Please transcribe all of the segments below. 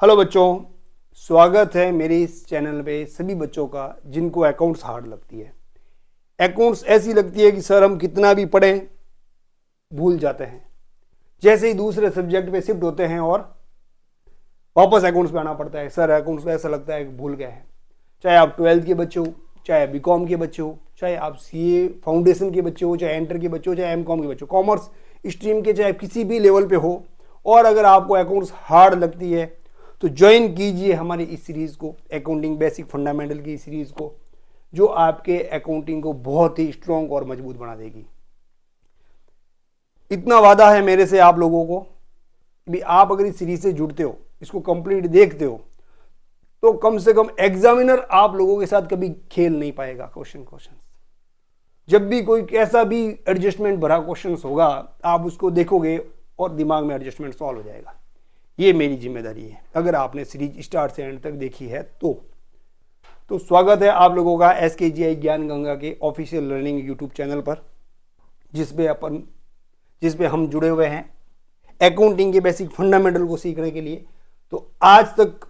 Hello बच्चों, स्वागत है मेरे इस चैनल पे सभी बच्चों का जिनको अकाउंट्स हार्ड लगती है। अकाउंट्स ऐसी लगती है कि सर हम कितना भी पढ़ें भूल जाते हैं, जैसे ही दूसरे सब्जेक्ट पे शिफ्ट होते हैं और वापस अकाउंट्स पे आना पड़ता है। सर अकाउंट्स पे ऐसा लगता है कि भूल गए हैं। चाहे आप 12th के बच्चे हो, चाहे बीकॉम के बच्चे हो, चाहे आप सीए फाउंडेशन के बच्चे हो, चाहे एंटर के बच्चे हो, चाहे एमकॉम के बच्चे हो, कॉमर्स स्ट्रीम के चाहे किसी भी लेवल पे हो, और अगर आपको अकाउंट्स हार्ड लगती है तो ज्वाइन कीजिए हमारी इस सीरीज को, अकाउंटिंग बेसिक फंडामेंटल की सीरीज को, जो आपके अकाउंटिंग को बहुत ही स्ट्रॉन्ग और मजबूत बना देगी। इतना वादा है मेरे से आप लोगों को भी, आप अगर इस सीरीज से जुड़ते हो, इसको कंप्लीट देखते हो, तो कम से कम एग्जामिनर आप लोगों के साथ कभी खेल नहीं पाएगा। क्वेश्चन जब भी कोई कैसा भी एडजस्टमेंट भरा क्वेश्चन होगा, आप उसको देखोगे और दिमाग में एडजस्टमेंट सॉल्व हो जाएगा। ये मेरी जिम्मेदारी है। अगर आपने सीरीज स्टार्ट से एंड तक देखी है तो स्वागत है आप लोगों का SKGI ज्ञान गंगा के ऑफिशियल लर्निंग यूट्यूब चैनल पर, जिस पे हम जुड़े हुए हैं अकाउंटिंग के बेसिक फंडामेंटल को सीखने के लिए। तो आज तक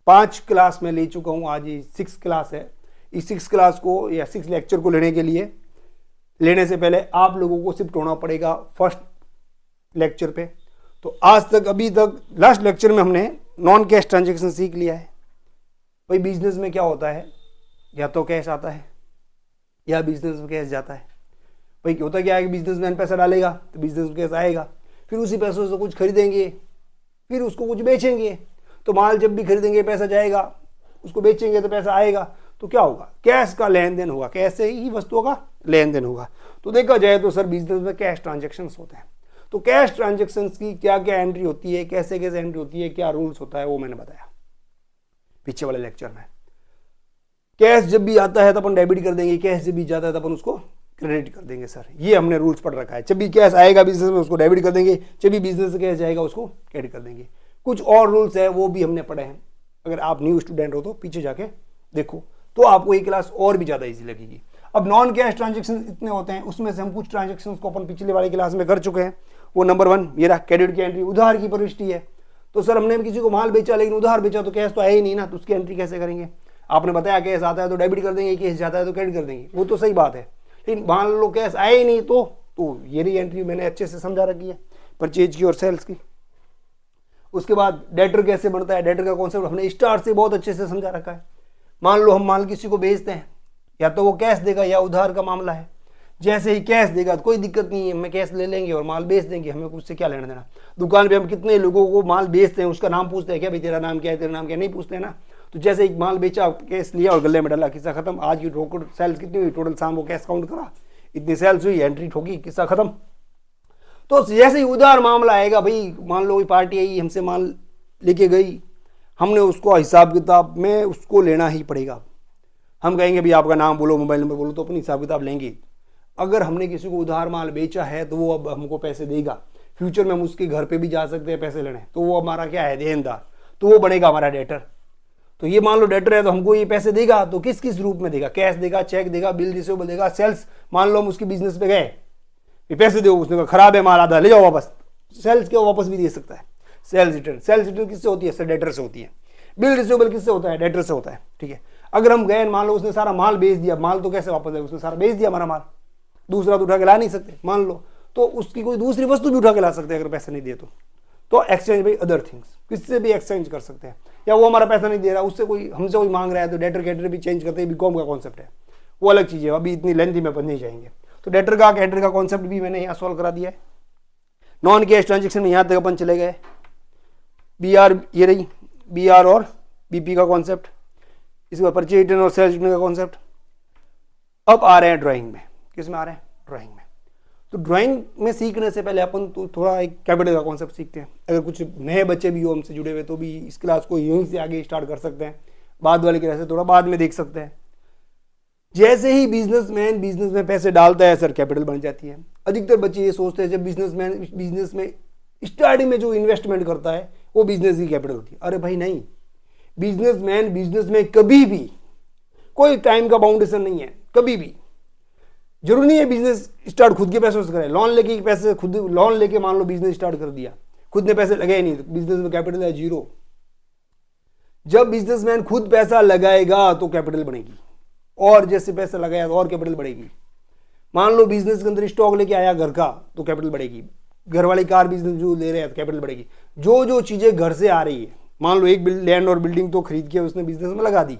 5 क्लास में ले चुका हूं, आज ये 6 क्लास है। इस 6 क्लास को या 6 लेक्चर को लेने से पहले आप लोगों को शिफ्ट होना पड़ेगा फर्स्ट लेक्चर पे। तो आज तक अभी तक लास्ट लेक्चर में हमने नॉन कैश ट्रांजैक्शन सीख लिया है। भाई बिजनेस में क्या होता है, या तो कैश आता है या बिजनेस में कैश जाता है। भाई होता क्या है कि बिजनेसमैन पैसा डालेगा तो बिजनेस में कैश आएगा, फिर उसी पैसों से कुछ खरीदेंगे, फिर उसको कुछ बेचेंगे, तो माल जब भी खरीदेंगे पैसा जाएगा, उसको बेचेंगे तो पैसा आएगा। तो क्या होगा, कैश का लेन देन होगा, कैश से ही वस्तुओं का लेन देन होगा। तो देखा जाए तो सर बिजनेस में कैश ट्रांजेक्शन होते हैं। तो कैश ट्रांजैक्शंस की क्या क्या एंट्री होती है, कैसे कैसे एंट्री होती है, क्या रूल्स होता है, वो मैंने बताया पीछे वाले लेक्चर में। कैश जब भी आता है तो अपन डेबिट कर देंगे, कैश जब भी जाता है तो अपन उसको क्रेडिट कर देंगे। सर ये हमने रूल्स पढ़ रखा है। जब भी कैश आएगा बिजनेस में उसको डेबिट कर देंगे, जब भी बिजनेस से कैश जाएगा उसको क्रेडिट कर देंगे। कुछ और रूल्स है वो भी हमने पढ़े हैं। अगर आप न्यू स्टूडेंट हो तो पीछे जाके देखो, तो आपको ये क्लास और भी ज्यादा ईजी लगेगी। अब नॉन कैश ट्रांजेक्शन इतने होते हैं, उसमें से हम कुछ ट्रांजेक्शन को अपन पिछले वाले क्लास में कर चुके हैं। वो नंबर 1 मेरा क्रेडिट की एंट्री, उधार की प्रविष्टि है। तो सर हमने किसी को माल बेचा लेकिन उधार बेचा तो कैश तो आया ही नहीं ना, तो उसकी एंट्री कैसे करेंगे। आपने बताया कैश आता है तो डेबिट कर देंगे, कैश जाता है तो क्रेडिट कर देंगे, वो तो सही बात है। लेकिन मान लो कैश आया ही नहीं तो ये रही एंट्री, मैंने अच्छे से समझा रखी है परचेज की और सेल्स की। उसके बाद डेटर कैसे बनता है, डेटर का कॉन्सेप्ट हमने स्टार्ट से बहुत अच्छे से समझा रखा है। मान लो हम माल किसी को बेचते हैं, या तो वो कैश देगा या उधार का मामला है। जैसे ही कैश देगा तो कोई दिक्कत नहीं है, हमें कैश ले लेंगे और माल बेच देंगे, हमें उससे क्या लेना देना। दुकान पे हम कितने लोगों को माल बेचते हैं, उसका नाम पूछते हैं क्या, भाई तेरा नाम क्या है, तेरा नाम क्या, नहीं पूछते हैं ना। तो जैसे एक माल बेचा, कैश लिया और गले में डाला, किस्सा खत्म। आज की टोटल सेल्स कितनी हुई, टोटल शाम को कैश काउंट करा, इतनी सेल्स हुई, एंट्री ठोकी, किस्सा खत्म। तो जैसे ही उधार मामला आएगा, भाई मान लो कोई पार्टी आई हमसे माल लेके गई, हमने उसको हिसाब किताब में उसको लेना ही पड़ेगा। हम कहेंगे भाई आपका नाम बोलो, मोबाइल नंबर बोलो, तो अपनी हिसाब किताब लेंगे। अगर हमने किसी को उधार माल बेचा है तो वो अब हमको पैसे देगा। फ्यूचर में हम उसके घर पे भी जा सकते हैं पैसे लेने, तो वो हमारा क्या है, देनदार, तो वो बनेगा हमारा डेटर। तो ये मान लो डेटर है तो हमको ये पैसे देगा, तो किस किस रूप में देगा, कैश देगा, चेक देगा, बिल रिसीवेबल देगा, सेल्स। मान लो हम उसके बिजनेस पे गए, पैसे दो, उसने कहा खराब है माल, आधा ले जाओ वापस, सेल्स के वापस भी दे सकता है। सेल्स रिटर्न किससे होती है, सर डेटर से होती है। बिल रिसीवेबल किससे होता है, डेटर से होता है। ठीक है, अगर हम गए, मान लो उसने सारा माल बेच दिया, माल तो कैसे वापस आएगा, उसने सारा बेच दिया हमारा माल, दूसरा तो उठा के ला नहीं सकते मान लो, तो उसकी कोई दूसरी वस्तु भी उठा के ला सकते हैं अगर पैसे नहीं दिए तो एक्सचेंज बाई अदर थिंग्स, किससे भी एक्सचेंज कर सकते हैं। या वो हमारा पैसा नहीं दे रहा, उससे कोई हमसे कोई मांग रहा है तो डेटर कैटर भी चेंज करते हैं। बीकॉम का कॉन्सेप्ट है, वो अलग चीज़ है, अभी इतनी लेंथी में नहीं जाएंगे। तो डेटर का कैटर का कॉन्सेप्ट भी मैंने यहाँ सॉल्व करा दिया है। नॉन कैश ट्रांजेक्शन में यहाँ तक अपन चले गए। BR ये रही, BR और BP का कॉन्सेप्ट, इसके बाद परचेज रिटर्न और सेल्स रिटर्न का कॉन्सेप्ट। अब आ रहे हैं ड्राइंग में। किस में आ रहे हैं, ड्राइंग में। तो ड्राइंग में सीखने से पहले अपन तो थोड़ा एक कैपिटल का कॉन्सेप्ट सीखते हैं। अगर कुछ नए बच्चे भी हो हमसे जुड़े हुए तो भी इस क्लास को यहीं से आगे स्टार्ट कर सकते हैं, बाद वाली क्लास से थोड़ा बाद में देख सकते हैं। जैसे ही बिजनेसमैन बिजनेस में पैसे डालता है सर, कैपिटल बन जाती है। अधिकतर बच्चे ये सोचते हैं जब बिजनेसमैन बिजनेस में स्टार्टिंग में जो इन्वेस्टमेंट करता है वो बिजनेस की कैपिटल होती है। अरे भाई नहीं, बिजनेसमैन बिजनेस में कभी भी कोई टाइम का बाउंडेशन नहीं है। कभी भी जरूरी नहीं है बिजनेस स्टार्ट खुद के पैसों से करें। लोन लेके पैसे खुद लोन लेके मान लो बिजनेस स्टार्ट कर दिया, खुद ने पैसे लगे ही नहीं, तो बिजनेस में कैपिटल है 0। जब बिजनेसमैन खुद पैसा लगाएगा तो कैपिटल बनेगी, और जैसे पैसा लगाया तो और कैपिटल बढ़ेगी। मान लो बिजनेस के अंदर स्टॉक लेके आया घर का तो कैपिटल बढ़ेगी, घर वाली कार बिजनेस जो ले रहे हैं तो कैपिटल बढ़ेगी। जो जो चीजें घर से आ रही है, मान लो एक लैंड और बिल्डिंग तो खरीद के उसने बिजनेस में लगा दी,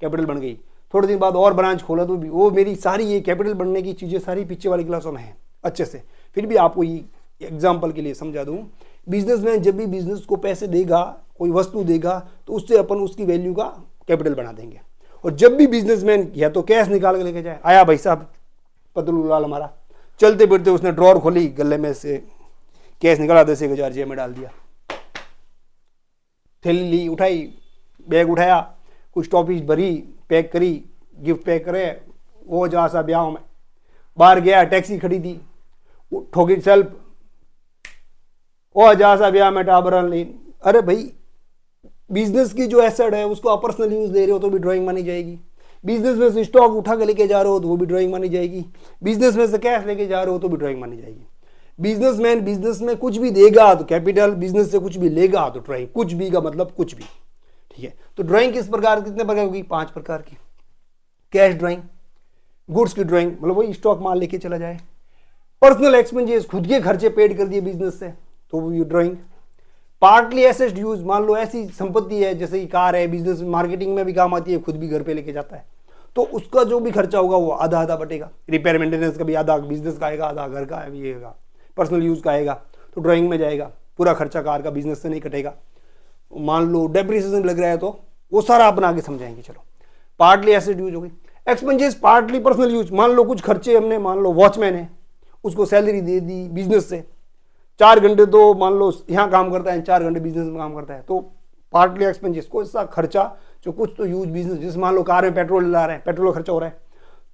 कैपिटल बन गई। थोड़े दिन बाद और ब्रांच खोला तो भी वो मेरी सारी ये कैपिटल बनने की चीजें सारी पीछे वाली क्लासों में है अच्छे से। फिर भी आपको ये एग्जाम्पल के लिए समझा दूं, बिजनेसमैन जब भी बिजनेस को पैसे देगा, कोई वस्तु देगा, तो उससे अपन उसकी वैल्यू का कैपिटल बना देंगे। और जब भी बिजनेसमैन या तो कैश निकाल के लेके जाए, आया भाई साहब पतलूलाल हमारा, चलते फिरते उसने ड्रॉर खोली, गले में से कैश निकाला, 10,000 जेब में डाल दिया, थैली ली, उठाई, बैग उठाया, कुछ टॉफी भरी, पैक करी, गिफ्ट पैक करे, वो जहाँ सा ब्याह में बाहर गया, टैक्सी खड़ी थी, ठोकी सेल्फ, वो जहाँ सा ब्याह में टाबरन ली। अरे भाई बिजनेस की जो एसेट है उसको आप पर्सनल यूज दे रहे हो तो भी ड्राइंग मानी जाएगी। बिजनेस में से स्टॉक उठा के लेके जा रहे हो तो वो भी ड्राइंग मानी जाएगी। बिजनेस में से कैश लेके जा रहे हो तो भी ड्राइंग मानी जाएगी। बिजनेसमैन बिजनेस में कुछ भी देगा तो कैपिटल, बिजनेस से कुछ भी लेगा तो ड्राइंग। कुछ भी का मतलब कुछ भी, ठीक है। तो ड्राइंग किस प्रकार, कितने प्रकार होगी? 5 प्रकार की। कैश ड्राइंग, गुड्स की ड्राइंग, मतलब वही स्टॉक माल लेके चला जाए। पर्सनल एक्सपेंसेस, खुद के खर्चे पेड कर दिए बिजनेस से, तो वो ड्राइंग। पार्टली एसेट यूज, मान लो ऐसी संपत्ति है जैसे कि कार है, बिजनेस मार्केटिंग में भी काम आती है, खुद भी घर पे लेके जाता है, तो उसका जो भी खर्चा होगा वो आधा आधा बटेगा। रिपेयर मेंटेनेंस का भी आधा बिजनेस का आएगा, आधा घर का आएगा, पर्सनल यूज का आएगा, तो ड्राइंग में जाएगा। पूरा खर्चा कार का बिजनेस से नहीं कटेगा। मान लो डेप्रिसिएशन लग रहा है तो वो सारा अपना आगे समझाएंगे। चलो, पार्टली एसेट यूज होगी। एक्सपेंसेस पार्टली पर्सनल यूज, मान लो कुछ खर्चे हमने, मान लो वॉचमैन है, उसको सैलरी दे दी बिजनेस से, 4 घंटे तो मान लो यहाँ काम करता है, 4 घंटे बिजनेस में काम करता है, तो पार्टली एक्सपेंसेस, कोई सा खर्चा जो कुछ तो यूज बिजनेस, जैसे मान लो कार में पेट्रोल ला रहे हैं, पेट्रोल का खर्चा हो रहा है,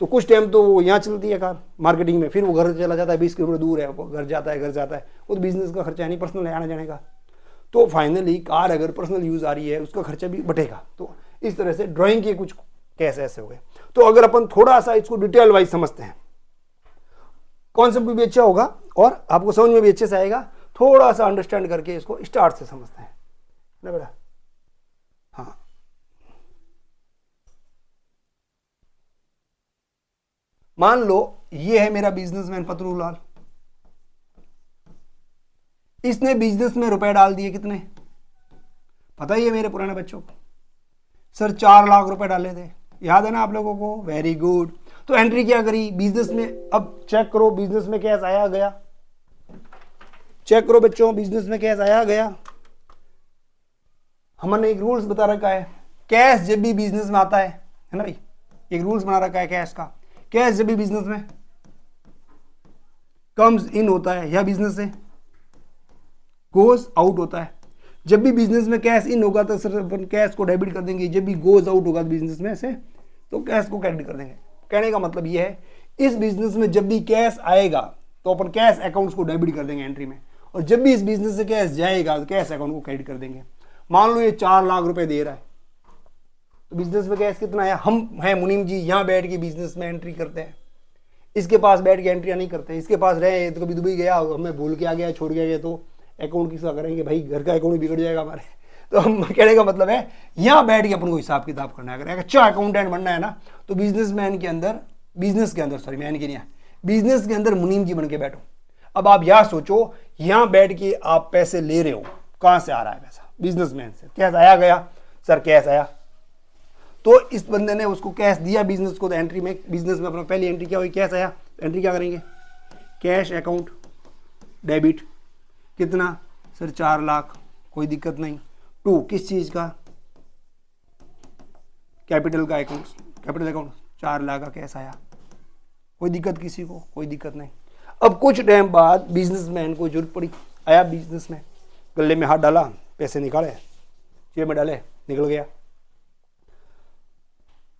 तो कुछ टाइम तो वो यहाँ चलती है कार मार्केटिंग में, फिर वो घर चला जाता है, 20 किलोमीटर दूर है, वो घर जाता है, वो तो बिजनेस का खर्चा है नहीं, पर्सनल है आने जाने का। तो फाइनली कार अगर पर्सनल यूज आ रही है उसका खर्चा भी बढ़ेगा। तो इस तरह से ड्राइंग के कुछ कैसे ऐसे हो गए। तो अगर अपन थोड़ा सा इसको डिटेल वाइज समझते हैं, कॉन्सेप्ट भी अच्छा होगा और आपको समझ में भी अच्छे से आएगा। थोड़ा सा अंडरस्टैंड करके इसको स्टार्ट से समझते हैं ना बेटा। हाँ, मान लो ये है मेरा बिजनेसमैन पतलूलाल, इसने बिजनेस में रुपए डाल दिए, कितने पता ही है मेरे पुराने बच्चों को, सर 4 लाख रुपए डाले थे, याद है ना आप लोगों को? Very good. तो एंट्री क्या करी बिजनेस में? अब चेक करो बिजनेस में कैश आया गया, चेक करो बच्चों, बिजनेस में कैश आया गया। हमने एक रूल्स बता रखा है, कैश जब भी बिजनेस में आता है ना भाई, एक रूल्स बना रखा है कैश का। कैश जब भी बिजनेस में कम्स इन होता है या बिजनेस से गोज आउट होता है, जब भी बिजनेस में कैश इन होगा तो सर अपन कैश को डेबिट कर देंगे, जब भी गोज आउट होगा बिजनेस में से तो कैश को क्रेडिट कर देंगे। कहने का मतलब ये है, इस बिजनेस में जब भी कैश आएगा तो अपन कैश अकाउंट्स को डेबिट कर देंगे एंट्री में, और जब भी इस बिजनेस से कैश जाएगा तो कैश अकाउंट को क्रेडिट कर देंगे। मान लो ये 4 लाख रुपए दे रहा है, तो बिजनेस में कैश कितना है? हम हैं मुनीम जी, यहाँ बैठ के बिजनेस में एंट्री करते हैं, इसके पास बैठ के एंट्री नहीं करते। इसके पास रहे तो कभी दुबई गया, हमें भूल के आ गया, छोड़ के गया, तो अकाउंट किसका करेंगे भाई? घर का अकाउंट बिगड़ जाएगा हमारे। तो हम कहने का मतलब है यहाँ बैठ के अपन को हिसाब किताब करना है। अगर अच्छा अकाउंटेंट बनना है ना, तो बिजनेस के अंदर मुनीम जी बन के बैठो। अब आप यहाँ सोचो, यहाँ बैठ के आप पैसे ले रहे हो, कहाँ से आ रहा है पैसा? बिजनेसमैन से। कैश आया गया, सर कैश आया, तो इस बंदे ने उसको कैश दिया बिजनेस को, तो एंट्री में बिजनेस में अपना पहली एंट्री क्या हुई? कैश आया, एंट्री क्या करेंगे? कैश अकाउंट डेबिट, कितना सर? 4 लाख, कोई दिक्कत नहीं। 2 किस चीज का? कैपिटल का अकाउंट, कैपिटल अकाउंट 4 लाख का कैश आया, कोई दिक्कत किसी को? कोई दिक्कत नहीं। अब कुछ टाइम बाद बिजनेसमैन को जरूरत पड़ी, आया बिजनेस में, गले में हाथ डाला, पैसे निकाले, जेब में डाले, निकल गया,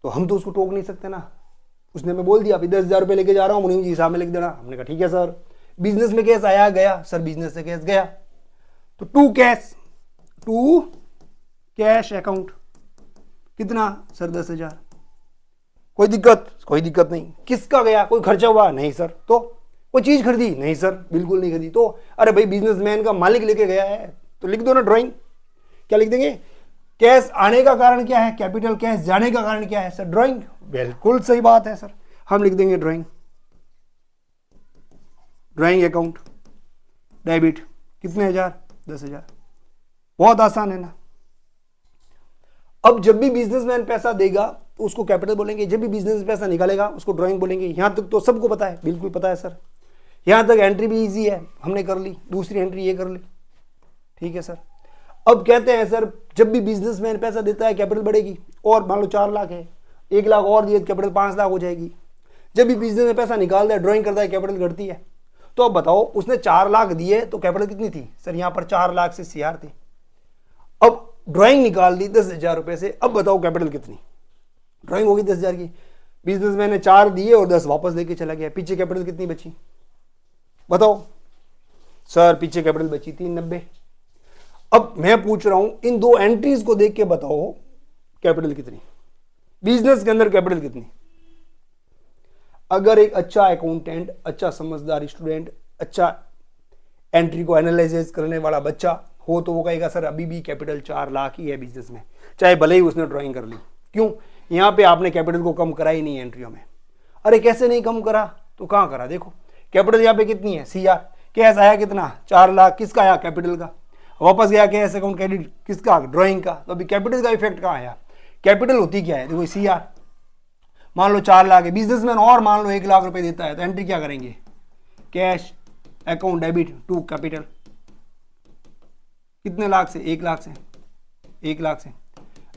तो हम तो उसको टोक नहीं सकते ना। उसने मैं बोल दिया अभी 10,000 रुपये लेके जा रहा हूँ मुनीम जी, हिसाब में लिख देना। हमने कहा ठीक है सर। बिजनेस में कैश आया गया, सर बिजनेस से कैश गया, तो 2 कैश अकाउंट, कितना सर? 10,000, कोई दिक्कत? कोई दिक्कत नहीं। किसका गया? कोई खर्चा हुआ? नहीं सर। तो कोई चीज खरीदी? नहीं सर, बिल्कुल नहीं खरीदी। तो अरे भाई बिजनेसमैन का मालिक लेके गया है, तो लिख दो ना ड्राइंग। क्या लिख देंगे? कैश आने का कारण क्या है कैपिटल, कैश जाने का कारण क्या है सर ड्राइंग। बिल्कुल सही बात है सर, हम लिख देंगे ड्राइंग, ड्राइंग अकाउंट डेबिट कितने हजार, 10,000। बहुत आसान है ना। अब जब भी बिजनेसमैन पैसा देगा तो उसको कैपिटल बोलेंगे, जब भी बिजनेस पैसा निकालेगा उसको ड्राइंग बोलेंगे। यहां तक तो सबको पता है, बिल्कुल पता है सर। यहां तक एंट्री भी इजी है, हमने कर ली, दूसरी एंट्री ये कर ली, ठीक है सर। अब कहते हैं सर जब भी बिजनेसमैन पैसा देता है कैपिटल बढ़ेगी, और मान लो 4 लाख है, 1 लाख और दिए तो कैपिटल 5 लाख हो जाएगी। जब भी बिजनेस में पैसा निकालता है ड्राइंग करता है कैपिटल घटती है। तो अब बताओ उसने 4 लाख दिए तो कैपिटल कितनी थी सर, यहां पर 4 लाख से सीआर थी। अब ड्राइंग निकाल दी 10,000 रुपए से, अब बताओ कैपिटल कितनी, ड्राइंग होगी 10,000 की, बिजनेसमैन ने 4 दिए और 10 वापस लेके चला गया, पीछे कैपिटल कितनी बची बताओ सर, पीछे कैपिटल बची 390। अब मैं पूछ रहा हूं इन दो एंट्रीज को देख के बताओ कैपिटल कितनी, बिजनेस के अंदर कैपिटल कितनी। अगर एक अच्छा अकाउंटेंट, अच्छा समझदार स्टूडेंट, अच्छा एंट्री को एनालिसिस करने वाला बच्चा हो तो वो कहेगा सर अभी भी कैपिटल 4 लाख ही है बिजनेस में, चाहे भले ही उसने ड्राइंग कर ली। क्यों, यहां पे आपने कैपिटल को कम करा ही नहीं एंट्रियों में। अरे कैसे नहीं कम करा, तो कहां करा, देखो कैपिटल यहां पे कितनी है सीआर, कैश आया कितना 4 लाख, किसका आया कैपिटल का, वापस गया कैश अकाउंट क्रेडिट किसका ड्राइंग का। तो अभी कैपिटल का इफेक्ट कहां आया, कैपिटल होती क्या है देखो सीआर। मान लो 4 लाख है, बिजनेसमैन और मान लो 1 लाख रुपए देता है तो एंट्री क्या करेंगे, cash account debit to capital, कितने लाख से, 1 लाख से, 1 लाख से।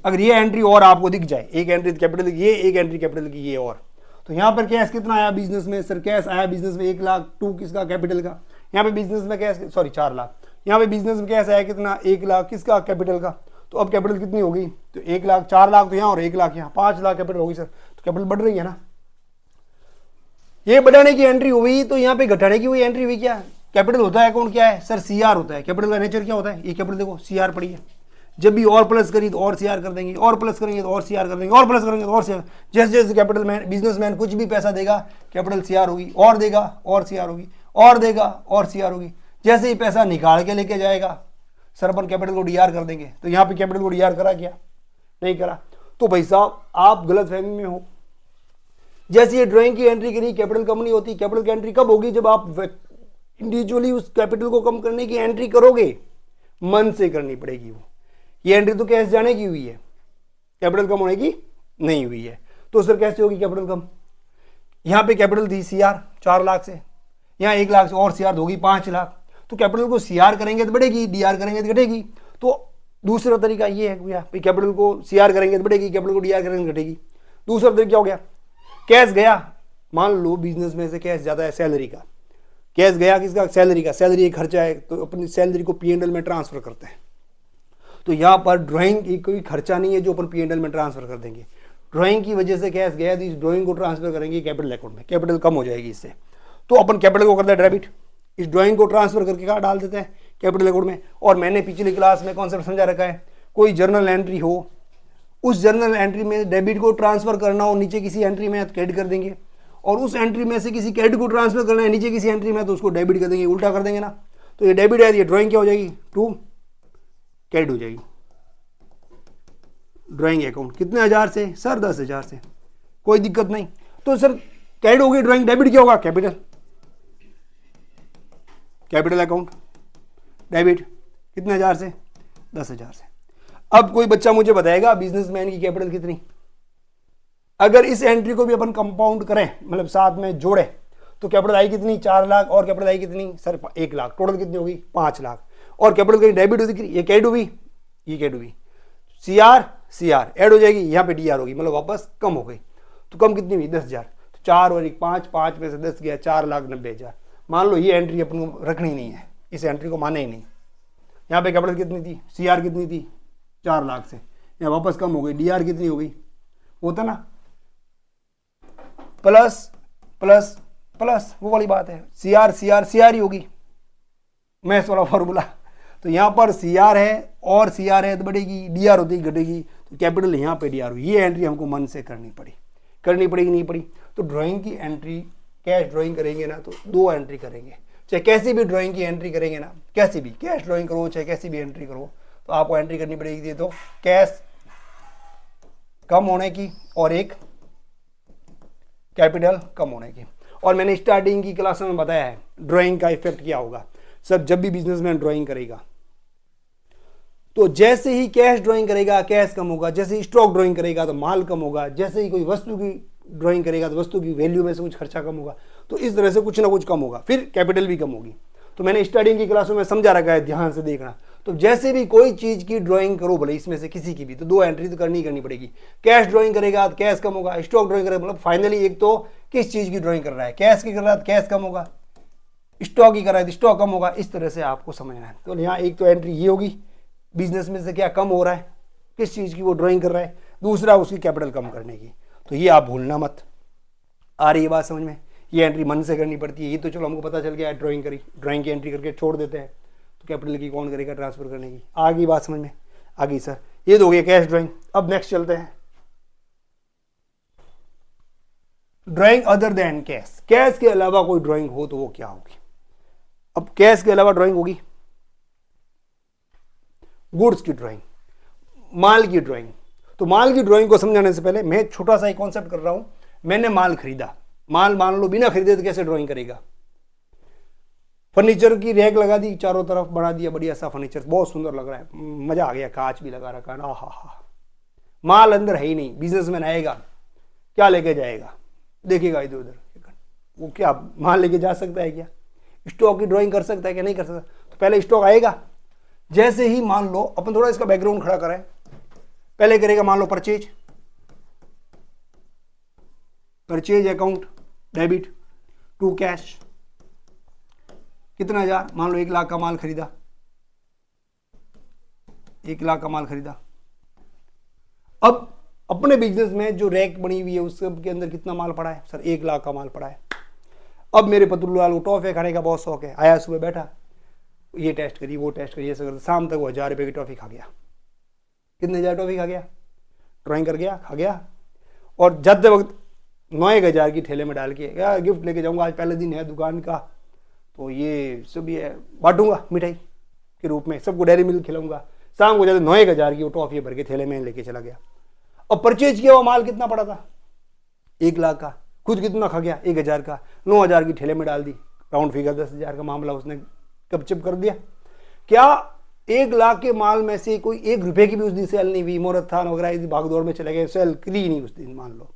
अगर ये एंट्री और आपको दिख जाए, एक एंट्री कैपिटल की ये, एक एंट्री कैपिटल की ये, और तो यहां पर कैश कितना आया बिजनेस में सर, कैश आया बिजनेस में 1 लाख, टू किसका कैपिटल का, यहाँ पे बिजनेस में कैश सॉरी 4 लाख, यहाँ पे बिजनेस में कैश आया कितना 1 लाख, किसका कैपिटल का। तो अब कैपिटल कितनी होगी, तो 1 लाख, 4 लाख तो यहाँ और 1 लाख यहाँ, 5 लाख कैपिटल होगी सर। तो कैपिटल बढ़ रही है ना, ये बढ़ाने की एंट्री हुई तो यहाँ पे घटाने की हुई एंट्री हुई। क्या कैपिटल होता है अकाउंट क्या है सर, सीआर होता है। कैपिटल का नेचर क्या होता है, ये कैपिटल देखो सीआर पड़ी है, जब भी और प्लस करी तो और सीआर कर देंगे, और प्लस करेंगे तो और सीआर कर देंगे, और प्लस करेंगे तो और सीआर। जैसे जैसे कैपिटल मैन बिजनेसमैन कुछ भी पैसा देगा कैपिटल सीआर होगी, और देगा और सीआर होगी, और देगा और सीआर होगी। जैसे ही पैसा निकाल के लेके जाएगा सर अपन कैपिटल को डीआर कर देंगे। तो यहाँ पे कैपिटल को डीआर करा क्या, नहीं करा। तो भाई साहब आप गलत फहमी में हो। जैसे ये ड्राइंग की एंट्री करी कैपिटल कम नहीं होती, कैपिटल की एंट्री कब होगी, जब आप इंडिविजुअली उस कैपिटल को कम करने की एंट्री करोगे, मन से करनी पड़ेगी वो। ये एंट्री तो कैश जाने की हुई है, कैपिटल कम होने की नहीं हुई है। तो सर कैसे होगी कैपिटल कम, यहां पे कैपिटल थी सीआर 4 लाख से, यहां 1 लाख से और सीआर होगी 5 लाख। तो कैपिटल को सीआर करेंगे तो बढ़ेगी, डीआर करेंगे तो घटेगी। तो दूसरा तरीका ये है भैया, कैपिटल को सीआर करेंगे तो बढ़ेगी, कैपिटल को डीआर करेंगे तो घटेगी। दूसरा तरीका क्या हो गया, कैश गया, मान लो बिजनेस में से कैश ज्यादा है सैलरी का, कैश गया किसका, सैलरी का, सैलरी एक खर्चा है तो अपनी सैलरी को पीएनएल में ट्रांसफर करते हैं। तो यहाँ पर ड्राइंग की कोई खर्चा नहीं है जो अपन पीएनएल में ट्रांसफर कर देंगे। ड्राइंग की वजह से कैश गया तो इस ड्राइंग को ट्रांसफर करेंगे कैपिटल अकाउंट में, कैपिटल कम हो जाएगी इससे। तो अपन कैपिटल को करते हैं डेबिट, इस ड्राइंग को ट्रांसफर करके कहाँ डाल देते हैं कैपिटल अकाउंट में। और मैंने पिछली क्लास में कॉन्सेप्ट समझा रखा है, कोई जर्नल एंट्री हो, उस जर्नल एंट्री में डेबिट को ट्रांसफर करना हो नीचे किसी एंट्री में तो क्रेडिट कर देंगे, और उस एंट्री में से किसी क्रेडिट को ट्रांसफर करना है नीचे किसी एंट्री में तो उसको डेबिट कर देंगे, उल्टा कर देंगे ना। तो ये डेबिट है, ये ड्राइंग क्या हो जाएगी, टू क्रेडिट हो जाएगी। ड्राइंग अकाउंट कितने हजार से सर, 10,000 से, कोई दिक्कत नहीं। तो सर क्रेडिट होगी ड्राइंग, डेबिट क्या होगा कैपिटल, कैपिटल अकाउंट डेबिट कितने हजार से, 10,000 से। अब कोई बच्चा मुझे बताएगा बिजनेसमैन की कैपिटल कितनी, अगर इस एंट्री को भी अपन कंपाउंड करें मतलब साथ में जोड़े तो कैपिटल आई कितनी 4 लाख, और कैपिटल आई कितनी सर 1 लाख, टोटल कितनी होगी 5 लाख। और कैपिटल कहीं डेबिट होगी, ये कैड हुई, ये कैड हुई, सीआर सीआर ऐड हो जाएगी, यहाँ पे डीआर होगी, मतलब वापस कम हो गई। तो कम कितनी हुई 10,000, तो 4 और 1 5, 5 में से 10 गया, 4,90,000। मान लो ये एंट्री अपन को रखनी नहीं है, इस एंट्री को माने ही नहीं। यहाँ पे कैपिटल कितनी थी, सीआर कितनी थी 4 लाख से, यहाँ वापस कम हो गई, डीआर कितनी हो गई, होता ना प्लस प्लस प्लस, वो वाली बात है, सीआर सीआर सीआर ही होगी, मैथ्स वाला फॉर्मूला। तो यहाँ पर सीआर है और सीआर है तो बढ़ेगी, डीआर होती घटेगी, तो कैपिटल यहाँ पे डीआर हुई। ये एंट्री हमको मन से करनी पड़ेगी नहीं पड़ी। तो ड्राइंग की एंट्री, कैश ड्राइंग करेंगे ना तो 2 एंट्री करेंगे, चाहे कैसी भी ड्राइंग की एंट्री करेंगे ना, कैसी भी कैश ड्राइंग करो चाहे कैसी भी एंट्री करो तो आपको एंट्री करनी पड़ेगी। तो कैश कम होने की और एक कैपिटल कम होने की। और मैंने स्टार्टिंग की क्लास में बताया है ड्राइंग का इफेक्ट क्या होगा। सर जब भी बिजनेसमैन ड्राइंग करेगा तो जैसे ही कैश ड्राइंग करेगा कैश कम होगा, जैसे ही स्टॉक ड्राइंग करेगा तो माल कम होगा, जैसे ही कोई वस्तु की ड्राइंग करेगा तो वस्तु की वैल्यू में से कुछ खर्चा कम होगा। तो इस तरह से कुछ ना कुछ कम होगा, फिर कैपिटल भी कम होगी। तो मैंने स्टार्टिंग की क्लासों में समझा रखा है, ध्यान से देखना। तो जैसे भी कोई चीज की ड्राइंग करो भले इसमें से किसी की भी, तो 2 एंट्री तो करनी पड़ेगी। कैश ड्राइंग करेगा तो कैश कम होगा, स्टॉक ड्राइंग करेगा मतलब फाइनली एक तो किस चीज की ड्राइंग कर रहा है, कैश की कर रहा है तो कैश कम होगा, स्टॉक की कर रहा है तो स्टॉक कम होगा। इस तरह से आपको समझना है। तो यहाँ एक तो एंट्री ये होगी, बिजनेस में से क्या कम हो रहा है, किस चीज की वो ड्राइंग कर रहा है, दूसरा उसकी कैपिटल कम करने की। तो ये आप भूलना मत। आ रही है बात समझ में? ये एंट्री मन से करनी पड़ती है। ये तो चलो हमको पता चल गया है, ड्राइंग करी, ड्राइंग की एंट्री करके छोड़ देते हैं, तो कैपिटल की कौन करेगा ट्रांसफर करने की। आ गई बात समझ में? आ गई सर। ये तो हो गया कैश ड्राइंग। अब नेक्स्ट चलते हैं drawing other than cash. Cash के अलावा कोई ड्राइंग हो तो वो क्या होगी? अब कैश के अलावा ड्राइंग होगी गुड्स की ड्राइंग, माल की ड्राइंग। तो माल की ड्राइंग को समझाने से पहले मैं छोटा सा एक कॉन्सेप्ट कर रहा हूं। मैंने माल खरीदा, माल मान लो बिना खरीदे तो कैसे ड्राइंग करेगा? फर्नीचर की रैक लगा दी, चारों तरफ बना दिया बढ़िया सा फर्नीचर, बहुत सुंदर लग रहा है, मजा आ गया, कांच भी लगा रखा है, हा। माल अंदर है ही नहीं। बिजनेसमैन आएगा क्या लेके जाएगा? देखेगा इधर उधर, वो क्या माल लेके जा सकता है क्या? स्टॉक की ड्राइंग कर सकता है क्या? नहीं कर सकता। तो पहले स्टॉक आएगा। जैसे ही मान लो, अपन थोड़ा इसका बैकग्राउंड खड़ा करें, पहले करेगा मान लो purchase account debit to cash. कितना हजार? मान लो 1 लाख का माल खरीदा, 1 लाख का माल खरीदा। अब अपने बिजनेस में जो रैक बनी हुई है उसके अंदर कितना माल पड़ा है? सर 1 लाख का माल पड़ा है। अब मेरे पतलूलाल को टॉफी खाने का बहुत शौक है, आया सुबह बैठा, ये टेस्ट करी वो टेस्ट करी, ऐसा करते शाम तक वो 1000 रुपये की टॉफी खा गया। कितने हजार टॉफी खा गया? ड्राइंग कर गया, खा गया। और जाते वक्त 9,000 की ठेले में डाल के या गिफ्ट लेके जाऊंगा, आज पहले दिन है दुकान का, तो ये सब ये बांटूंगा मिठाई के रूप में, सबको डेयरी मिल्क खिलाऊंगा। शाम को जाते 9,000 की वो टॉफी भर के थैले में लेके चला गया। और परचेज किया हुआ माल कितना पड़ा था? 1 लाख का। खुद कितना खा गया? 1,000 का। 9,000 की ठेले में डाल दी, राउंड फिगर 10,000 का मामला उसने कपचिप कर दिया। क्या 1 लाख के माल में से कोई 1 रुपए की भी उस दिन सेल नहीं हुई? मुहूर्त वगैरह भागदौड़ में चले गए, सेल करी नहीं उस दिन मान लो।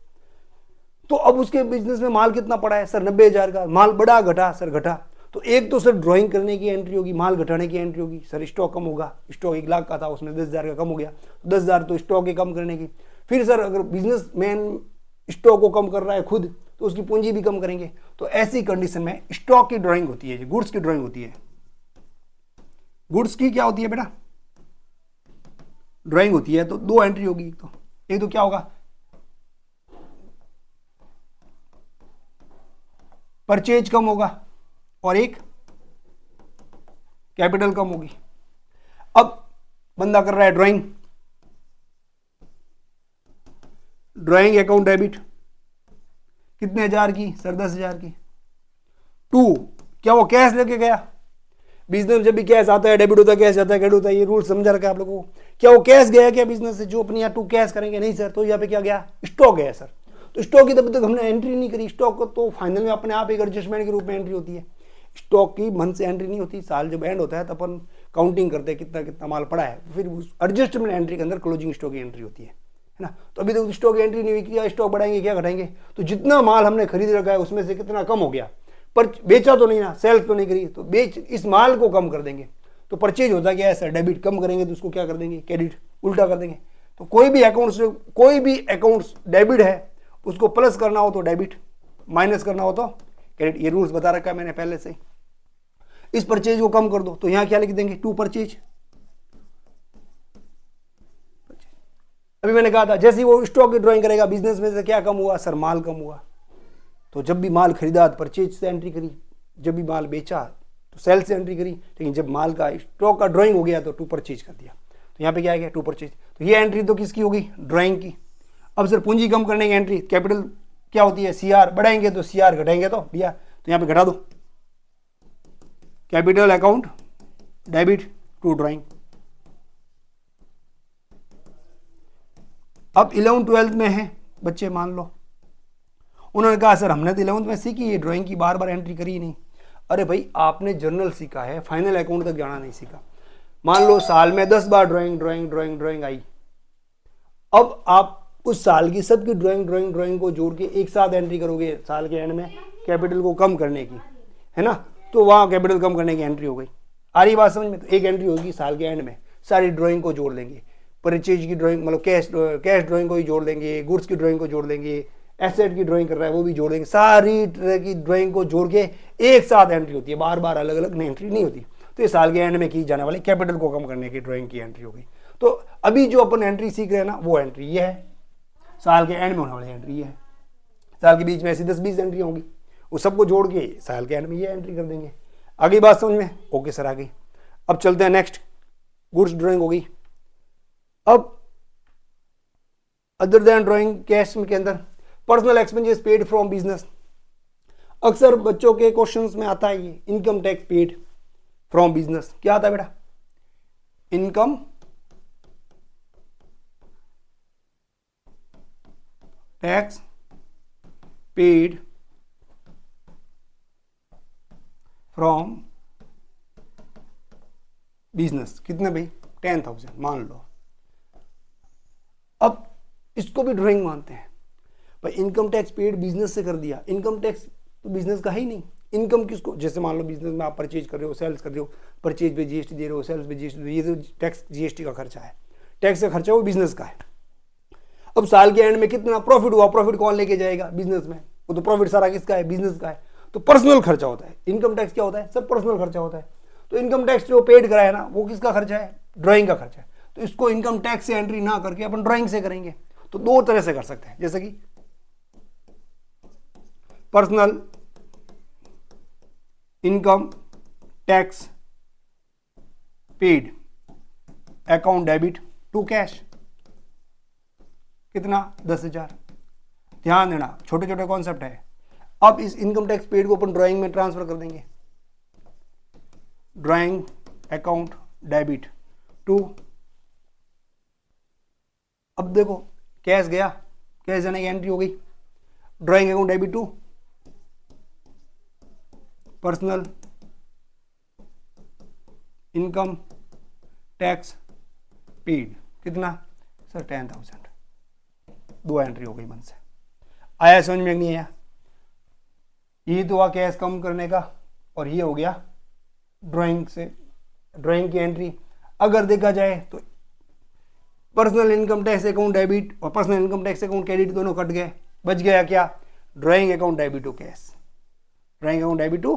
तो अब उसके बिजनेस में माल कितना पड़ा है? सर 90,000 का। माल बढ़ा घटा? सर घटा। तो एक तो सर ड्राइंग करने की एंट्री होगी, माल घटाने की एंट्री होगी। सर स्टॉक कम होगा, स्टॉक 1 लाख का था उसमें 10,000 का कम हो गया, 10,000 तो स्टॉक के कम करने की। फिर सर अगर बिजनेसमैन स्टॉक को कम कर रहा है खुद, तो उसकी पूंजी भी कम करेंगे। तो ऐसी कंडीशन में स्टॉक की ड्राइंग होती है, गुड्स की ड्राइंग होती है। गुड्स की क्या होती है बेटा? ड्राइंग होती है। तो 2 एंट्री होगी। एक तो क्या होगा? परचेज कम होगा और एक कैपिटल कम होगी। अब बंदा कर रहा है ड्राइंग अकाउंट डेबिट, कितने हजार की? सर 10,000 की। 2 क्या वो कैश लेके गया? बिजनेस में जब भी कैश आता है डेबिट होता है, कैश जाता है क्रेडिट होता है, ये रूल समझा रखा है आप लोगों को। क्या वो कैश गया क्या बिजनेस से जो अपने यहाँ 2 कैश करेंगे? नहीं सर। तो यहाँ पे क्या गया? स्टॉक गया सर। तो स्टॉक की तब तक हमने एंट्री नहीं करी। स्टॉक को तो फाइनल में अपने आप एक एडजस्टमेंट के रूप में एंट्री होती है। स्टॉक की मन से एंट्री नहीं होती। साल जब एंड होता है तो अपन काउंटिंग करते हैं कितना कितना माल पड़ा है, फिर उस एडजस्टमेंट एंट्री के अंदर क्लोजिंग स्टॉक की एंट्री होती है ना। तो अभी तक स्टॉक की एंट्री नहीं हुई, क्या स्टॉक बढ़ाएंगे क्या घटाएंगे? तो जितना माल हमने खरीद रखा है उसमें से कितना कम हो गया, पर बेचा तो नहीं ना, सेल्स तो नहीं करी, तो बेच इस माल को कम कर देंगे। तो परचेज होता क्या है सर? डेबिट कम करेंगे तो उसको क्या कर देंगे? क्रेडिट, उल्टा कर देंगे। तो कोई भी अकाउंट्स डेबिट है उसको प्लस करना हो तो डेबिट, माइनस करना हो तो क्रेडिट। ये रूल्स बता रखा है मैंने पहले से। इस परचेज को कम कर दो तो यहां क्या लिख देंगे? 2 परचेज। अभी मैंने कहा था जैसे ही वो स्टॉक की ड्राइंग करेगा बिजनेस में से क्या कम हुआ? सर माल कम हुआ। तो जब भी माल खरीदा तो परचेज से एंट्री करी, जब भी माल बेचा तो सेल से एंट्री करी, लेकिन जब माल का स्टॉक का ड्राइंग हो गया तो 2 परचेज कर दिया। तो यहाँ पे क्या आ गया? 2 परचेज। तो ये एंट्री तो किसकी होगी? ड्राइंग की। अब सर पूंजी कम करने की एंट्री, कैपिटल क्या होती है? CR। बढ़ाएंगे तो CR, घटाएंगे तो भैया, तो यहाँ पे घटा दो। Capital account debit to drawing. अब 11th-12th में है बच्चे, मान लो उन्होंने कहा सर हमने तो 11th में सीखी है ड्राइंग की, बार बार एंट्री करी ही नहीं। अरे भाई आपने जर्नल सीखा है, फाइनल अकाउंट तक जाना नहीं सीखा। मान लो साल में 10 बार ड्राइंग ड्राइंग ड्राइंग ड्राइंग आई, अब आप उस साल की सबकी ड्राइंग ड्राइंग ड्राइंग को जोड़ के एक साथ एंट्री करोगे साल के एंड में कैपिटल को कम करने की, है ना, तो वहाँ कैपिटल कम करने की एंट्री हो गई। आ रही बात समझ में? तो एक एंट्री होगी साल के एंड में, सारी ड्राइंग को जोड़ लेंगे, परचेज की ड्राइंग मतलब कैश ड्राइंग को ही जोड़ लेंगे, गुड्स की ड्राइंग को जोड़ लेंगे, एसेट की ड्राइंग कर रहा है वो भी जोड़ लेंगे, सारी तरह की ड्राइंग को जोड़ के एक साथ एंट्री होती है, बार बार अलग अलग एंट्री नहीं होती। तो ये साल के एंड में की जाने वाली कैपिटल को कम करने की ड्राइंग की एंट्री हो गई। तो अभी जो अपन एंट्री सीख रहे हैं ना वो एंट्री ये है, साल के एंड में होने वाली एंट्री ये है। साल के बीच में ऐसी 10-20 एंट्री होंगी, वो सबको जोड़ के साल के एंड में ये एंट्री कर देंगे। आगे बात समझ में? ओके सर आ गई। अब चलते हैं नेक्स्ट, गुड्स ड्राइंग हो गई। अब अदर देन ड्राइंग कैश के अंदर personal expenses paid from business. अक्सर बच्चों के क्वेश्चंस में आता है ये income tax paid from business. क्या आता है बेटा? Income tax paid from business. कितने भाई? 10,000 मान लो। अब इसको भी ड्राइंग मानते हैं भाई, इनकम टैक्स पेड बिजनेस से कर दिया, इनकम टैक्स तो बिजनेस का ही नहीं। इनकम किसको? जैसे मान लो बिजनेस में आप परचेज कर रहे हो, सेल्स कर रहे हो, परचेज पे जीएसटी दे रहे हो, सेल्स पे जीएसटी, ये तो टैक्स जीएसटी का खर्चा है, टैक्स का खर्चा वो बिजनेस का है। अब साल के एंड में कितना प्रॉफिट हुआ, प्रॉफिट कौन लेके जाएगा? बिजनेस में। वो तो प्रॉफिट सारा किसका है? बिजनेस का है। तो पर्सनल खर्चा होता है। इनकम टैक्स क्या होता है? सब पर्सनल खर्चा होता है। तो इनकम टैक्स जो पेड कराया ना वो किसका खर्चा है? ड्राइंग का खर्चा है। तो इसको इनकम टैक्स से एंट्री ना करके अपन ड्राइंग से करेंगे। तो दो तरह से कर सकते हैं, जैसे कि personal income tax paid account debit to cash. कितना? 10,000। ध्यान देना छोटे छोटे कॉन्सेप्ट है। अब इस इनकम टैक्स पेड को अपन ड्राइंग में ट्रांसफर कर देंगे, ड्राइंग अकाउंट डेबिट टू। अब देखो कैश गया, कैश जाने की एंट्री हो गई, drawing account debit to personal income tax paid. कितना सर? 10,000। दो एंट्री हो गई मन से। आया समझ में? नहीं आया? ये तो हुआ कैश कम करने का, और ये हो गया ड्राइंग से, ड्राइंग की एंट्री। अगर देखा जाए तो personal income tax account debit और personal income tax account credit दोनों कट गए, बच गया क्या? Drawing account debit to cash, drawing account debit to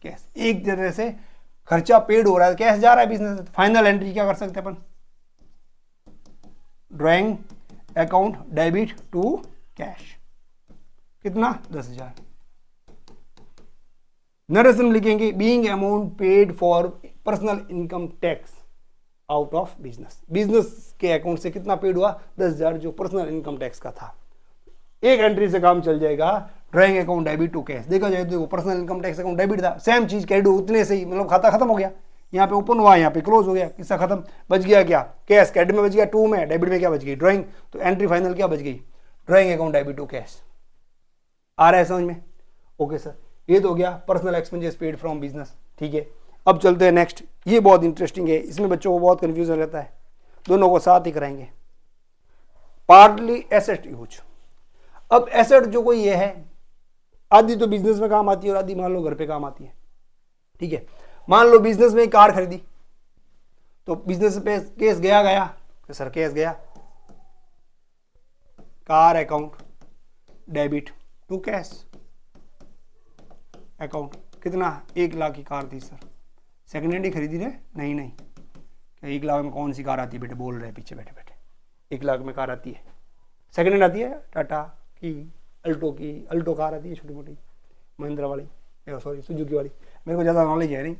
cash. एक तरह से खर्चा पेड हो रहा है, कैश जा रहा है बिजनेस। फाइनल एंट्री क्या कर सकते हैं अपन? Drawing account debit to cash. कितना? 10,000। नरेशन लिखेंगे being amount paid for personal income tax out of business. Business के अकाउंट से कितना पेड हुआ? 10,000 जो पर्सनल इनकम टैक्स का था। एक एंट्री से काम चल जाएगा, drawing account debit to cash. देखा जाए तो personal income tax account debit था, सेम चीज क्रेडिट उतने से ही, मतलब खाता खत्म हो गया, यहाँ पे ओपन हुआ, यहाँ पे क्लोज हो गया, किस्सा खत्म। बच गया क्या? कैश। क्रेडिट में बच गया 2 में, डेबिट में क्या बच गई? ड्राइंग। तो एंट्री फाइनल क्या बच गई? Drawing account debit to cash. आ रहा है समझ में? ओके सर, ये तो हो गया personal expenses paid from business. ठीक है, अब चलते हैं नेक्स्ट। ये बहुत इंटरेस्टिंग है, इसमें बच्चों को बहुत कंफ्यूजन रहता है, दोनों को साथ ही कराएंगे। Partly asset use. अब एसेट जो कोई ये है, आधी तो बिजनेस में काम आती है और आधी मान लो घर पे काम आती है। ठीक है, मान लो बिजनेस में कार खरीदी, तो बिजनेस पे केस गया तो सर केस गया, car account debit to cash account. कितना? 1 लाख की कार थी सर, सेकंड हैंड ही खरीदी रहे? नहीं, 1 लाख में कौन सी कार आती है बेटे? बोल रहे पीछे बैठे बैठे। 1 लाख में कार आती है, सेकंड हैंड आती है, टाटा की, अल्टो कार आती है छोटी मोटी, महिंद्रा वाली, सॉरी सुजुकी वाली, मेरे को ज़्यादा नॉलेज है नहीं।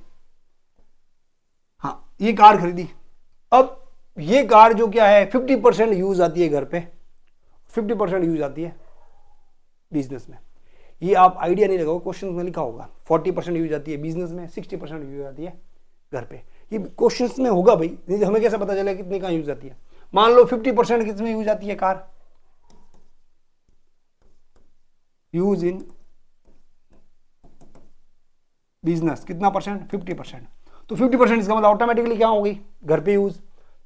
हाँ, ये कार खरीदी। अब ये कार जो क्या है 50% यूज आती है घर पे, 50% यूज आती है बिजनेस में। ये आप आइडिया नहीं लगाओ, क्वेश्चन में लिखा होगा 40% यूज आती है बिजनेस में, 60% यूज आती है घर पे। ये क्वेश्चन में होगा भाई, नहीं तो हमें कैसे पता चलेगा कितनी कहाँ यूज आती है। मान लो 50% किस में यूज आती है कार, यूज इन बिजनेस कितना परसेंट, 50%। तो 50% इसका मतलब ऑटोमेटिकली क्या होगी, घर पे यूज।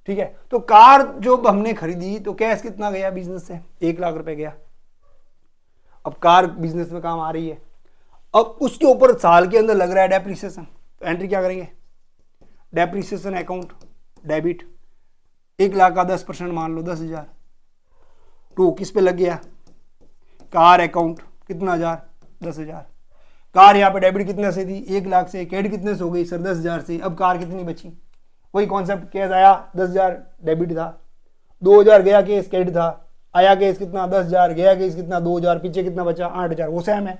ठीक है, तो कार जो हमने खरीदी तो कैश कितना गया बिजनेस से, 1 लाख रुपए गया। अब कार बिजनेस में काम आ रही है, अब उसके ऊपर साल के अंदर लग रहा है डेप्रिसिएशन, तो एंट्री क्या करेंगे, डेप्रिसिएशन अकाउंट डेबिट, 1 लाख का 10% मान लो 10,000, टू किस पे लग गया, कार अकाउंट कितना हजार, 10,000। कार यहाँ पे डेबिट कितने से थी, 1 लाख से, क्रेडिट कितने से हो गई सर, 10,000 से। अब कार कितनी बची, वही कॉन्सेप्ट, केस आया 10,000 डेबिट था, 2,000 गया केस क्रेडिट था, आया केस कितना 10,000, गया केस कितना 2,000, पीछे कितना बचा 8,000, वो सेम है।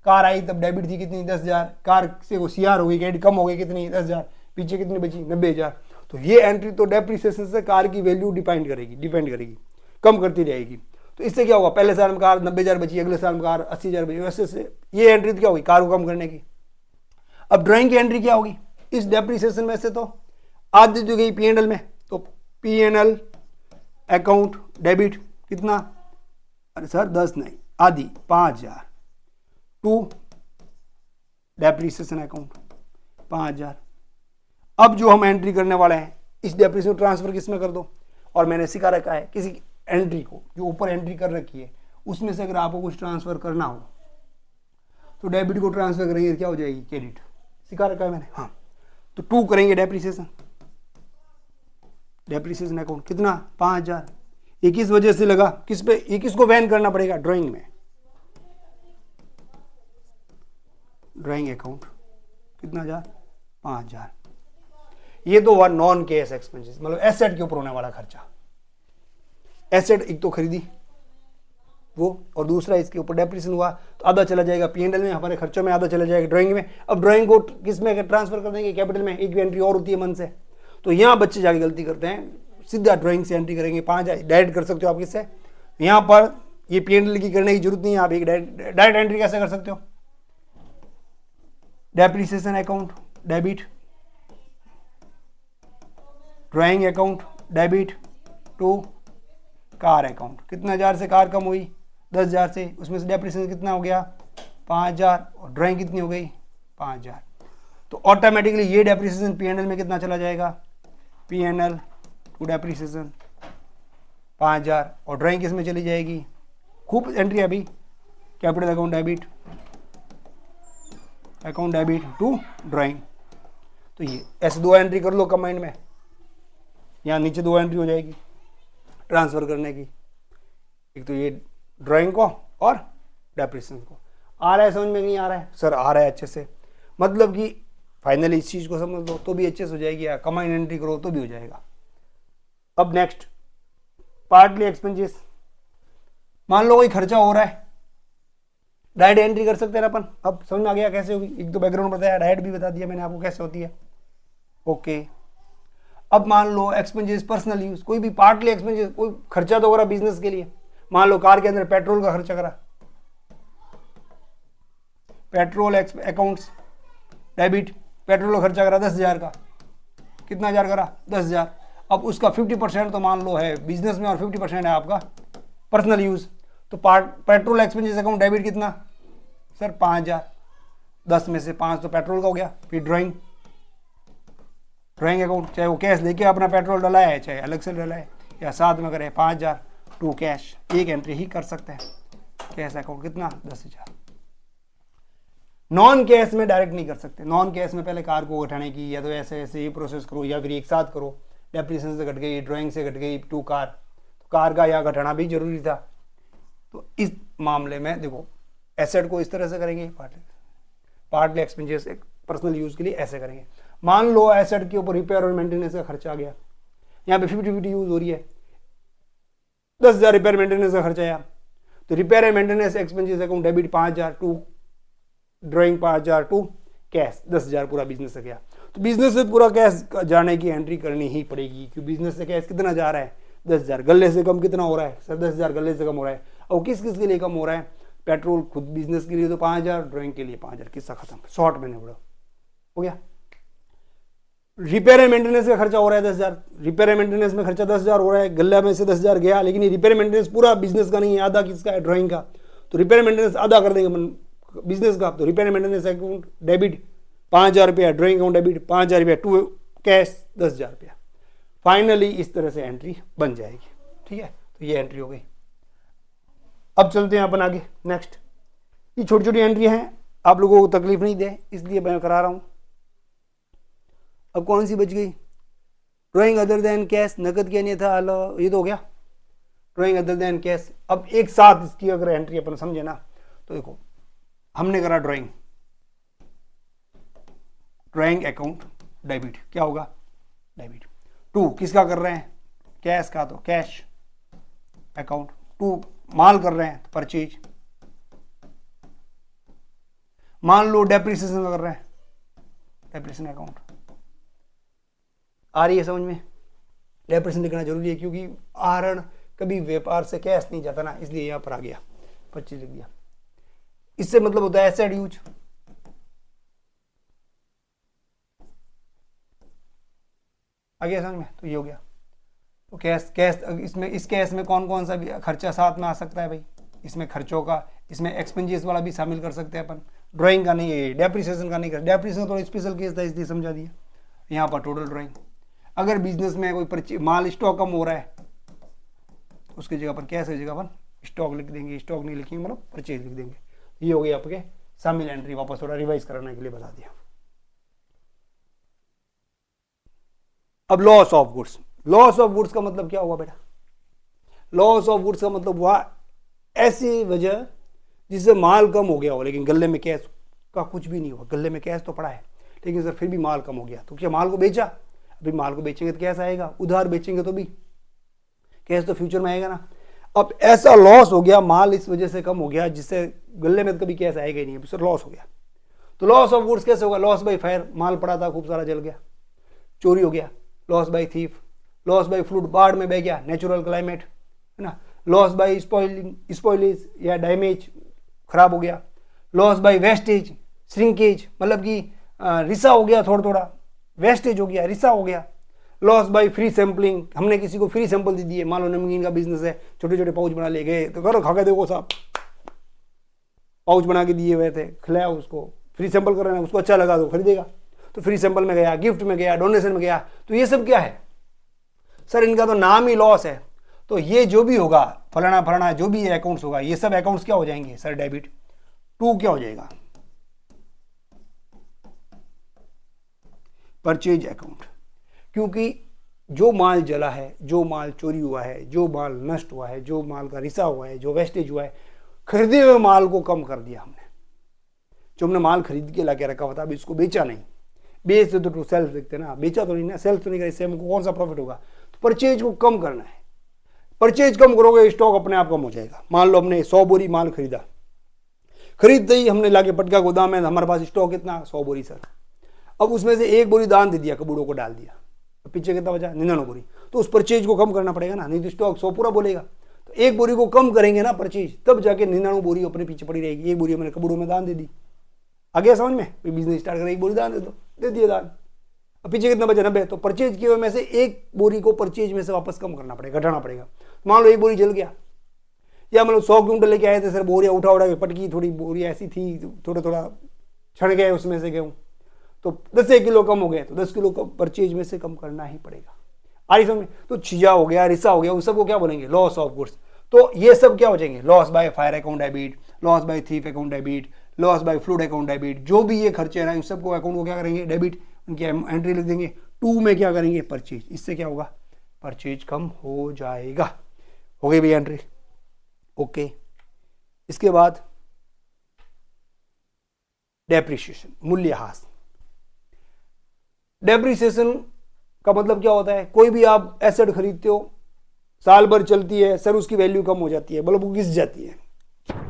कार आई तब डेबिट थी कितनी 10,000, कार से वो सीआर हो गई, क्रेडिट कम हो गई कितनी 10,000, पीछे कितनी बची 90,000। तो ये एंट्री तो डेप्रिसिएशन से कार की वैल्यू डिपेंड करेगी, कम करती रहेगी। तो इससे क्या होगा, पहले साल में कार 90,000 बची, अगले साल में कार 80,000 बची, वैसे से ये एंट्री तो क्या होगी, कार को कम करने की। अब ड्राइंग की एंट्री क्या होगी, इस डेप्रिसिएशन में से तो आधी जो गई P&L में, तो P&L अकाउंट डेबिट कितना, अरे सर 10 नहीं, आधी 5,000, टू डेप्रिसिएशन अकाउंट 5,000। अब जो हम एंट्री करने वाले हैं इस डेप्रिसिएशन ट्रांसफर किसमें कर दो, और मैंने सिखा रखा है किसी एंट्री को जो ऊपर एंट्री कर रखी है उसमें से अगर आपको कुछ ट्रांसफर करना हो तो डेबिट को ट्रांसफर करेंगे, क्या हो जाएगी क्रेडिट, सिखा रखा है मैंने। हाँ, तो टू करेंगे डेप्रिसिएशन अकाउंट कितना 5,000, ये किस वजह से लगा, किस पे, ये किसको वैन करना पड़ेगा, ड्राइंग में, ड्राइंग अकाउंट कितना 5,000। ये तो हुआ नॉन कैश एक्सपेंसेस, मतलब एसेट के ऊपर होने वाला खर्चा। एसेट एक तो खरीदी वो, और दूसरा इसके ऊपर डेप्रिसिएशन हुआ, तो आधा चला जाएगा P&L में, हमारे खर्चों में आधा चला जाएगा ड्राइंग में। अब ड्राइंग को किस में ट्रांसफर कर देंगे, कैपिटल में। एक भी एंट्री और होती है मन से, तो यहाँ बच्चे जाके गलती करते हैं, सीधा ड्राइंग से एंट्री करेंगे, 5,000 डायरेक्ट कर सकते हो आप किससे, यहाँ पर ये P&L की करने की जरूरत नहीं है, आप एक डायरेक्ट एंट्री कैसे कर सकते हो, depreciation account debit, drawing account debit to car account, कितना 1,000 से कार कम हुई 10,000 से, उसमें से डेप्रिसिएशन कितना हो गया 5,000, और ड्राइंग कितनी हो गई 5,000। तो ऑटोमेटिकली ये डेप्रिसिएशन P&L में कितना चला जाएगा, P&L टू डेप्रिसिएशन 5,000, और ड्राइंग किस में चली जाएगी, खूब एंट्री अभी, capital account debit to drawing. तो ये ऐसे 2 एंट्री कर लो कंबाइंड में, यहाँ नीचे 2 एंट्री हो जाएगी ट्रांसफर करने की, एक तो ये ड्राइंग को और डेप्रिसिएशन को। आ रहा है समझ में, नहीं आ रहा है सर, आ रहा है अच्छे से, मतलब कि फाइनली इस चीज़ को समझ लो तो भी अच्छे से हो जाएगी, या कंबाइंड एंट्री करो तो भी हो जाएगा। अब नेक्स्ट पार्टली एक्सपेंसेस, मान लो कोई खर्चा हो रहा है, डायरेक्ट एंट्री कर सकते हैं अपन। अब समझ में आ गया कैसे होगी, एक तो बैकग्राउंड बताया, डायरेक्ट भी बता दिया मैंने आपको कैसे होती है। ओके, अब मान लो एक्सपेंसेस पर्सनल यूज, कोई भी पार्टली एक्सपेंसेस, कोई खर्चा तो हो रहा बिजनेस के लिए, मान लो कार के अंदर पेट्रोल का खर्चा करा, पेट्रोल अकाउंट्स डेबिट, पेट्रोल का खर्चा करा 10,000 का, कितना 1,000 करा 10,000। अब उसका 50% तो मान लो है बिजनेस में और 50% है आपका पर्सनल यूज। तो पेट्रोल एक्सपेंसेस अकाउंट डेबिट कितना सर 5,000, 10 में से 5 तो पेट्रोल का हो गया। फिर ड्राइंग अकाउंट, चाहे वो कैश लेके अपना पेट्रोल डलाया है चाहे अलग से डलाए या साथ में करे, 5,000 टू कैश, एक एंट्री ही कर सकते हैं। कैश अकाउंट कितना 10,000। नॉन कैश में डायरेक्ट नहीं कर सकते, नॉन कैश में पहले कार को घटाने की, या तो ऐसे ऐसे ही प्रोसेस करो या फिर एक साथ करो। डेप्रिसिएशन से घट गई, ड्राइंग से घट गई टू कार, तो कार का यहाँ घटाना भी जरूरी था। तो इस मामले में देखो एसेट को इस तरह से करेंगे, पार्टली एक्सपेंसेस पर्सनल यूज के लिए ऐसे करेंगे। मान लो एसेट के ऊपर रिपेयर और मेंटेनेंस का खर्चा आ गया, यहाँ पे 50-50 यूज हो रही है, 10,000 रिपेयर मेंटेनेंस का खर्चा आया, तो repair and maintenance expenses account debit 5,000 to drawing 5,000 to cash 10,000 पूरा बिजनेस से गया। तो बिजनेस से पूरा कैश जाने की एंट्री करनी ही पड़ेगी, क्योंकि बिजनेस से कैश कितना जा रहा है 10,000, गले से कम कितना हो रहा है सर 10,000 गले से कम हो रहा है। और किस किस के लिए कम हो रहा है, पेट्रोल खुद बिजनेस के लिए तो 5,000, ड्राइंग के लिए 5,000, किस्सा खत्म, शॉर्ट में निबड़ा हो गया। रिपेयर एंड मेंटेनेंस का खर्चा हो रहा है 10,000, रिपेयर एंड मेंटेनेंस में खर्चा 10,000 हो रहा है, गल्ला में से 10,000 गया, लेकिन ये रिपेयर मेंटेनेंस पूरा बिजनेस का नहीं है, आधा किसका है ड्राइंग का। तो रिपेयर मेंटेनेंस आधा कर देंगे अपन बिजनेस का। तो रिपेयर मेंटेनेंस अकाउंट डेबिट 5,000 रुपया, ड्राइंग अकाउंट डेबिट 5,000 रुपया, टू कैश 10,000 रुपया। फाइनली इस तरह से एंट्री बन जाएगी। ठीक है, तो ये एंट्री हो गई। अब चलते हैं अपन आगे नेक्स्ट। ये छोटी छोटी एंट्री हैं, आप लोगों को तकलीफ नहीं दे इसलिए मैं करा रहा हूं। अब कौन सी बच गई? ड्राइंग अदर देन कैश, नकद क्या नहीं था, ये तो हो गया ड्राइंग अदर देन कैश। अब एक साथ इसकी अगर एंट्री अपन समझे ना, तो देखो हमने करा ड्राइंग अकाउंट डेबिट, क्या होगा? डेबिट। टू किसका कर रहे हैं? कैश का, तो कैश अकाउंट। टू माल कर रहे हैं तो परचेज। मान लो डेप्रिसिएशन कर रहे हैं, डेप्रिसिएशन अकाउंट। आ रही है समझ में? डेप्रिसिएशन लिखना जरूरी है क्योंकि आहरण कभी व्यापार से कैश नहीं जाता ना, इसलिए यहां पर आ गया, परचेज लिख दिया। इससे मतलब होता है एसेट यूज। आ गया समझ में? तो ये हो गया। तो कैश इसमें, इस कैश में कौन कौन सा भी खर्चा साथ में आ सकता है भाई? इसमें खर्चों का, इसमें एक्सपेंसेस वाला भी शामिल कर सकते हैं अपन। ड्राइंग का नहीं है, डेप्रिसिएशन का नहीं कर। डेप्रिसिएशन थोड़ा स्पेशल केस था इसलिए समझा दिया। यहाँ पर टोटल ड्राइंग। अगर बिजनेस में कोई माल स्टॉक कम हो रहा है, उसकी जगह पर कैश की जगह पर स्टॉक लिख देंगे। स्टॉक नहीं लिखेंगे मतलब परचेज लिख देंगे। ये हो गई आपके शामिल एंट्री। वापस थोड़ा रिवाइज कराने के लिए बता दिया। अब loss of goods. Loss of goods का मतलब क्या हुआ बेटा? लॉस ऑफ गुड्स का मतलब हुआ ऐसी वजह जिससे माल कम हो गया हो लेकिन गले में कैश का कुछ भी नहीं हुआ। गले में कैश तो पड़ा है लेकिन सर फिर भी माल कम हो गया, तो क्या माल को बेचा? अभी माल को बेचेंगे तो कैश आएगा, उधार बेचेंगे तो भी कैश तो फ्यूचर में आएगा ना। अब ऐसा लॉस हो गया, माल इस वजह से कम हो गया जिससे गले में तो कभी कैश आएगा ही नहीं, सर लॉस हो गया। तो लॉस ऑफ गुड्स कैसे होगा? लॉस बाई फायर, माल पड़ा था खूब सारा जल गया, चोरी हो गया। Loss by thief, loss by fluid, बाढ़ में बह गया, नेचुरल क्लाइमेट है ना। लॉस बाई स्पॉइलेज या डैमेज, खराब हो गया। लॉस बाई वेस्टेज, श्रिंकेज, मतलब कि रिसा हो गया, थोड़ा थोड़ा वेस्टेज हो गया, रिसा हो गया। लॉस बाई फ्री सैंपलिंग, हमने किसी को फ्री सैंपल दे दिए। मान लो नमकीन का बिजनेस है, छोटे छोटे पाउच बना ले गए, तो करो खा के देखो साहब, पाउच बना के दिए हुए थे, खिलाया उसको, फ्री सैंपल कर रहे हैं, उसको अच्छा लगा तो खरीदेगा। तो फ्री सैंपल में गया, गिफ्ट में गया, डोनेशन में गया, तो ये सब क्या है सर? इनका तो नाम ही लॉस है। तो ये जो भी होगा फलाना फलाना जो भी अकाउंट्स होगा, ये सब अकाउंट्स क्या हो जाएंगे सर? डेबिट। टू क्या हो जाएगा? Purchase account. क्योंकि जो माल जला है, जो माल चोरी हुआ है, जो माल नष्ट हुआ है, जो माल का रिसा हुआ है, जो वेस्टेज हुआ है, खरीदे हुए माल को कम कर दिया हमने। जो हमने माल खरीद के ला के रखा हुआ था, अभी इसको बेचा नहीं, बेच तो टू सेल्फ देखते ना, बेचा तो नहीं ना, सेल्फ तो नहीं करा, इससे हमको कौन सा प्रॉफिट होगा? तो परचेज को कम करना है। परचेज कम करोगे स्टॉक अपने आप कम हो जाएगा। मान लो हमने 100 बोरी माल खरीदा, खरीदते ही हमने लाके पटका गोदाम में, हमारे पास स्टॉक कितना? 100 बोरी सर। अब उसमें से 1 बोरी दान दे दिया, कबूड़ों को डाल दिया, तो पीछे कितना बचा? 99 बोरी। तो उस परचेज को कम करना पड़ेगा ना, नहीं तो स्टॉक 100 पूरा बोलेगा। तो 1 बोरी को कम करेंगे ना परचेज, तब जाके 99 बोरी अपने पीछे पड़ी रहेगी। 1 बोरी हमने कबूड़ों में दान दे दी। आगे समझ में? बिजनेस स्टार्ट कर 1 बोरी दान दे दो, दे दिया दान, अब पीछे कितना बचा? 90। तो परचेज किए हुए में से 1 बोरी को परचेज में से वापस कम करना पड़ेगा, घटाना पड़ेगा। मान लो 1 बोरी जल गया, या मतलब 100 क्विंटल लेके आए थे सर, बोरियां उठा उठा के पटकी, थोड़ी बोरी ऐसी थी, थोड़ा थोड़ा छड़ गए उसमें से गेहूं, तो 10 किलो कम हो गए, तो 10 किलो का परचेज में से कम करना ही पड़ेगा। आई समझ? तो छिया हो गया, रिसा हो गया, उन सबको क्या बोलेंगे? Loss of goods. तो ये सब क्या हो जाएंगे? Loss by fire account debit, loss by thief account debit, loss by fluid account debit. जो भी ये खर्चे हैं ना, इन सबको अकाउंट को क्या करेंगे? डेबिट। उनकी एंट्री लिख देंगे। 2 में क्या करेंगे? परचेज। इससे क्या होगा? परचेज कम हो जाएगा। हो गई भैया एंट्री? ओके। इसके बाद डेप्रिसिएशन, मूल्यह्रास। डेप्रिसिएशन का मतलब क्या होता है? कोई भी आप एसेट खरीदते हो, साल भर चलती है सर, उसकी वैल्यू कम हो जाती है, मतलब वो घिस जाती है।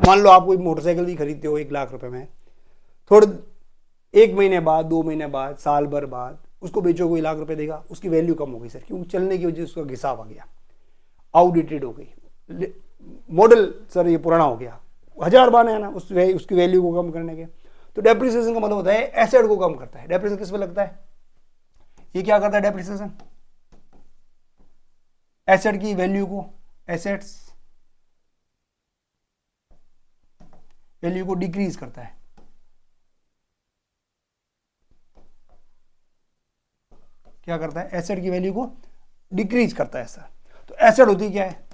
मान लो आप कोई मोटरसाइकिल भी खरीदते हो 1 लाख रुपए में, थोड़े 1 महीने बाद, 2 महीने बाद, साल भर बाद उसको बेचो, कोई 1 लाख रुपए देगा, उसकी वैल्यू कम हो गई सर, क्योंकि चलने की वजह से उसका घिसाव आ गया, आउटडेटेड हो गई, मॉडल सर ये पुराना हो गया, 1000 बार है ना, उसकी वैल्यू को कम करने के। तो डेप्रिसिएशन का मतलब होता है एसेट को कम करता है। डेप्रिसिएशन किस पे लगता है? ये क्या करता है डेप्रिसिएशन? एसेट की वैल्यू को, एसेट्स वैल्यू को डिक्रीज करता है। क्या करता है? एसेट की वैल्यू को डिक्रीज करता है सर। तो एसेट होती क्या है?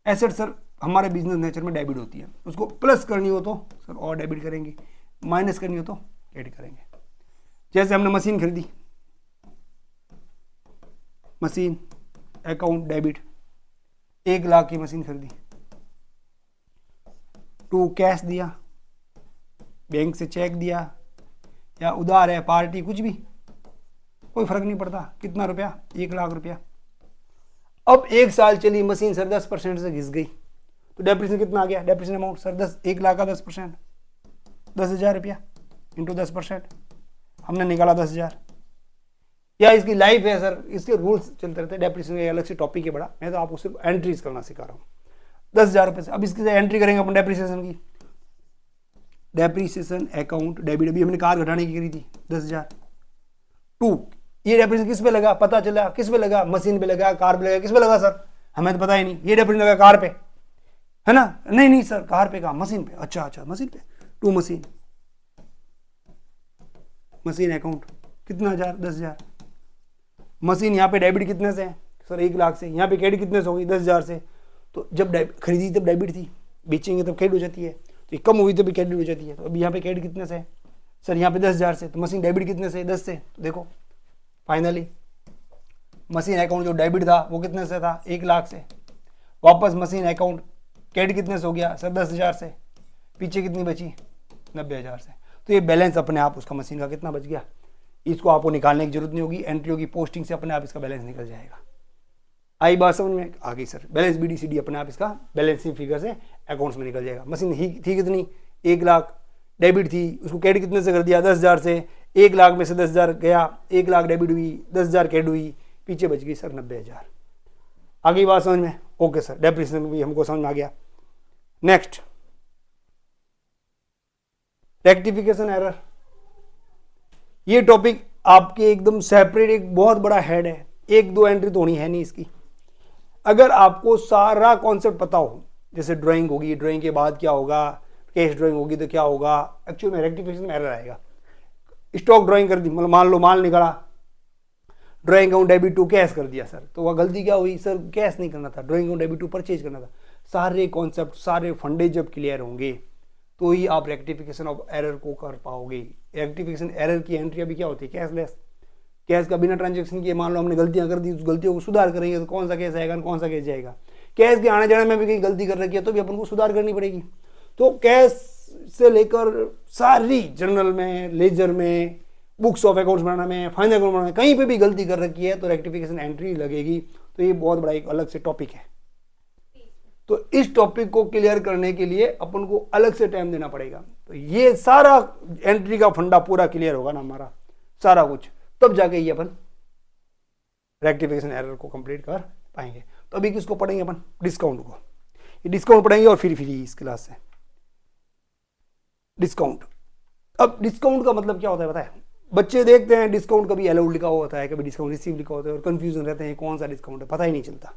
एसेट सर हमारे बिजनेस नेचर में डेबिट होती है, उसको प्लस करनी हो तो सर और डेबिट करेंगे, माइनस करनी हो तो ऐड करेंगे। जैसे हमने मशीन खरीदी, मशीन अकाउंट डेबिट, 1 लाख की मशीन खरीदी, टू कैश दिया, बैंक से चेक दिया या उधार है, पार्टी, कुछ भी, कोई फर्क नहीं पड़ता, कितना रुपया? 1 लाख रुपया। अब 1 साल चली मशीन सर, 10% से घिस गई, तो डेप्रिसिएशन कितना आ गया? डेप्रिसिएशन अमाउंट सर 1 लाख का 10%, 10,000 रुपया इंटू 10%, हमने निकाला 10,000। या इसकी लाइफ है सर, इसके रूल्स चलते रहते हैं, डेप्रिसिएशन का अलग से टॉपिक है बड़ा, मैं तो आपको सिर्फ एंट्रीज करना सिखा रहा हूँ। 10,000 रुपये से अब इसकी एंट्री करेंगे अपन डेप्रिसिएशन की। डेप्रिसिएशन अकाउंट डेबिट, अभी हमने कार घटाने की करी थी 10,000। टू, ये डेप्रिसिएशन किस पे लगा? पता चला किस पे लगा? मशीन पे लगा, कार पे लगा, किस पे लगा सर? हमें तो पता ही नहीं। ये डेप्रिसिएशन लगा कार पे, है ना? नहीं सर, कार पे कहा? मशीन पे। अच्छा मशीन पे। टू मशीन, मशीन अकाउंट कितना? 10,000। मशीन यहाँ पे डेबिट कितने से है सर? 1 लाख से। यहाँ पे क्रेडिट कितने से होगी? 10,000 से। तो जब खरीदी तब डेबिट थी, बेचेंगे तब क्रेडिट हो जाती है, तो कम हुई तब क्रेडिट हो जाती है। तो अभी यहाँ पे क्रेडिट कितने से है सर? यहाँ पे 10,000 से। तो मशीन डेबिट कितने से? 10 से। तो देखो फाइनली मशीन अकाउंट जो डेबिट था वो कितने से था? 1 लाख से। वापस मशीन अकाउंट क्रेडिट कितने से हो गया सर? 10,000 से। पीछे कितनी बची? 90,000 से। तो ये बैलेंस अपने आप उसका मशीन का कितना बच गया, इसको आपको निकालने की जरूरत नहीं होगी, एंट्री होगी पोस्टिंग से अपने आप इसका बैलेंस निकल जाएगा। आई बात समझ में? आ गई सर। बैलेंस BDCD अपने आप इसका बैलेंसिंग फिगर से अकाउंट्स में निकल जाएगा। मशीन थी कितनी? 1 लाख डेबिट थी, उसको क्रेडिट कितने से कर दिया? 10,000 से। 1 लाख में से 10,000 गया, 1 लाख डेबिट हुई, 10,000 क्रेडिट हुई, पीछे बच गई सर 90,000। आ गई बात समझ में? ओके सर, डेप्रिसिएशन भी हमको समझ में आ गया। Next, rectification error. ये टॉपिक आपके एकदम सेपरेट एक बहुत बड़ा हेड है, 1-2 एंट्री तो होनी है नहीं इसकी। अगर आपको सारा कॉन्सेप्ट पता हो, जैसे ड्राइंग होगी, ड्राइंग के बाद क्या होगा, कैश ड्राइंग होगी तो क्या होगा, एक्चुअल में रेक्टिफिकेशन एरर आएगा। स्टॉक ड्राइंग कर दी, मतलब मान लो माल निकला, drawing account debit to cash कर दिया सर, तो वह गलती क्या हुई सर? कैश नहीं करना था, drawing account debit to purchase करना था। सारे कॉन्सेप्ट, सारे फंडे जब क्लियर होंगे तो ही आप रेक्टिफिकेशन ऑफ एरर को कर पाओगे। रेक्टिफिकेशन एरर की एंट्री अभी क्या होती है? कैशलेस, कैश का बिना ट्रांजेक्शन किए मान लो हमने गलतियां कर दी, उस गलतियों को सुधार करेंगे तो कौन सा केस आएगा, कौन सा केस जाएगा। कैश के आने जाने में भी कहीं गलती कर रखी है तो भी अपन को सुधार करनी पड़ेगी। तो कैश से लेकर सारी जर्नल में, लेजर में, बुक्स ऑफ अकाउंट्स बनाने में, फाइनल अकाउंट बनाने में, कहीं पे भी गलती कर रखी है तो रेक्टिफिकेशन एंट्री लगेगी। तो ये बहुत बड़ा एक अलग से टॉपिक है। तो इस टॉपिक को क्लियर करने के लिए अपन को अलग से टाइम देना पड़ेगा। तो ये सारा एंट्री का फंडा पूरा क्लियर होगा ना हमारा, सारा कुछ, तब जाके ये अपन रेक्टिफिकेशन एरर को कंप्लीट कर पाएंगे। तो अभी किसको पढ़ेंगे अपन? डिस्काउंट को। ये डिस्काउंट पढ़ेंगे और फिर इस क्लास से डिस्काउंट। अब डिस्काउंट का मतलब क्या होता है पता है? बच्चे देखते हैं डिस्काउंट कभी अलाउड लिखा हुआ होता है, कभी डिस्काउंट रिसीव लिखा होता है, और कंफ्यूजन रहते हैं कौन सा डिस्काउंट है, पता ही नहीं चलता।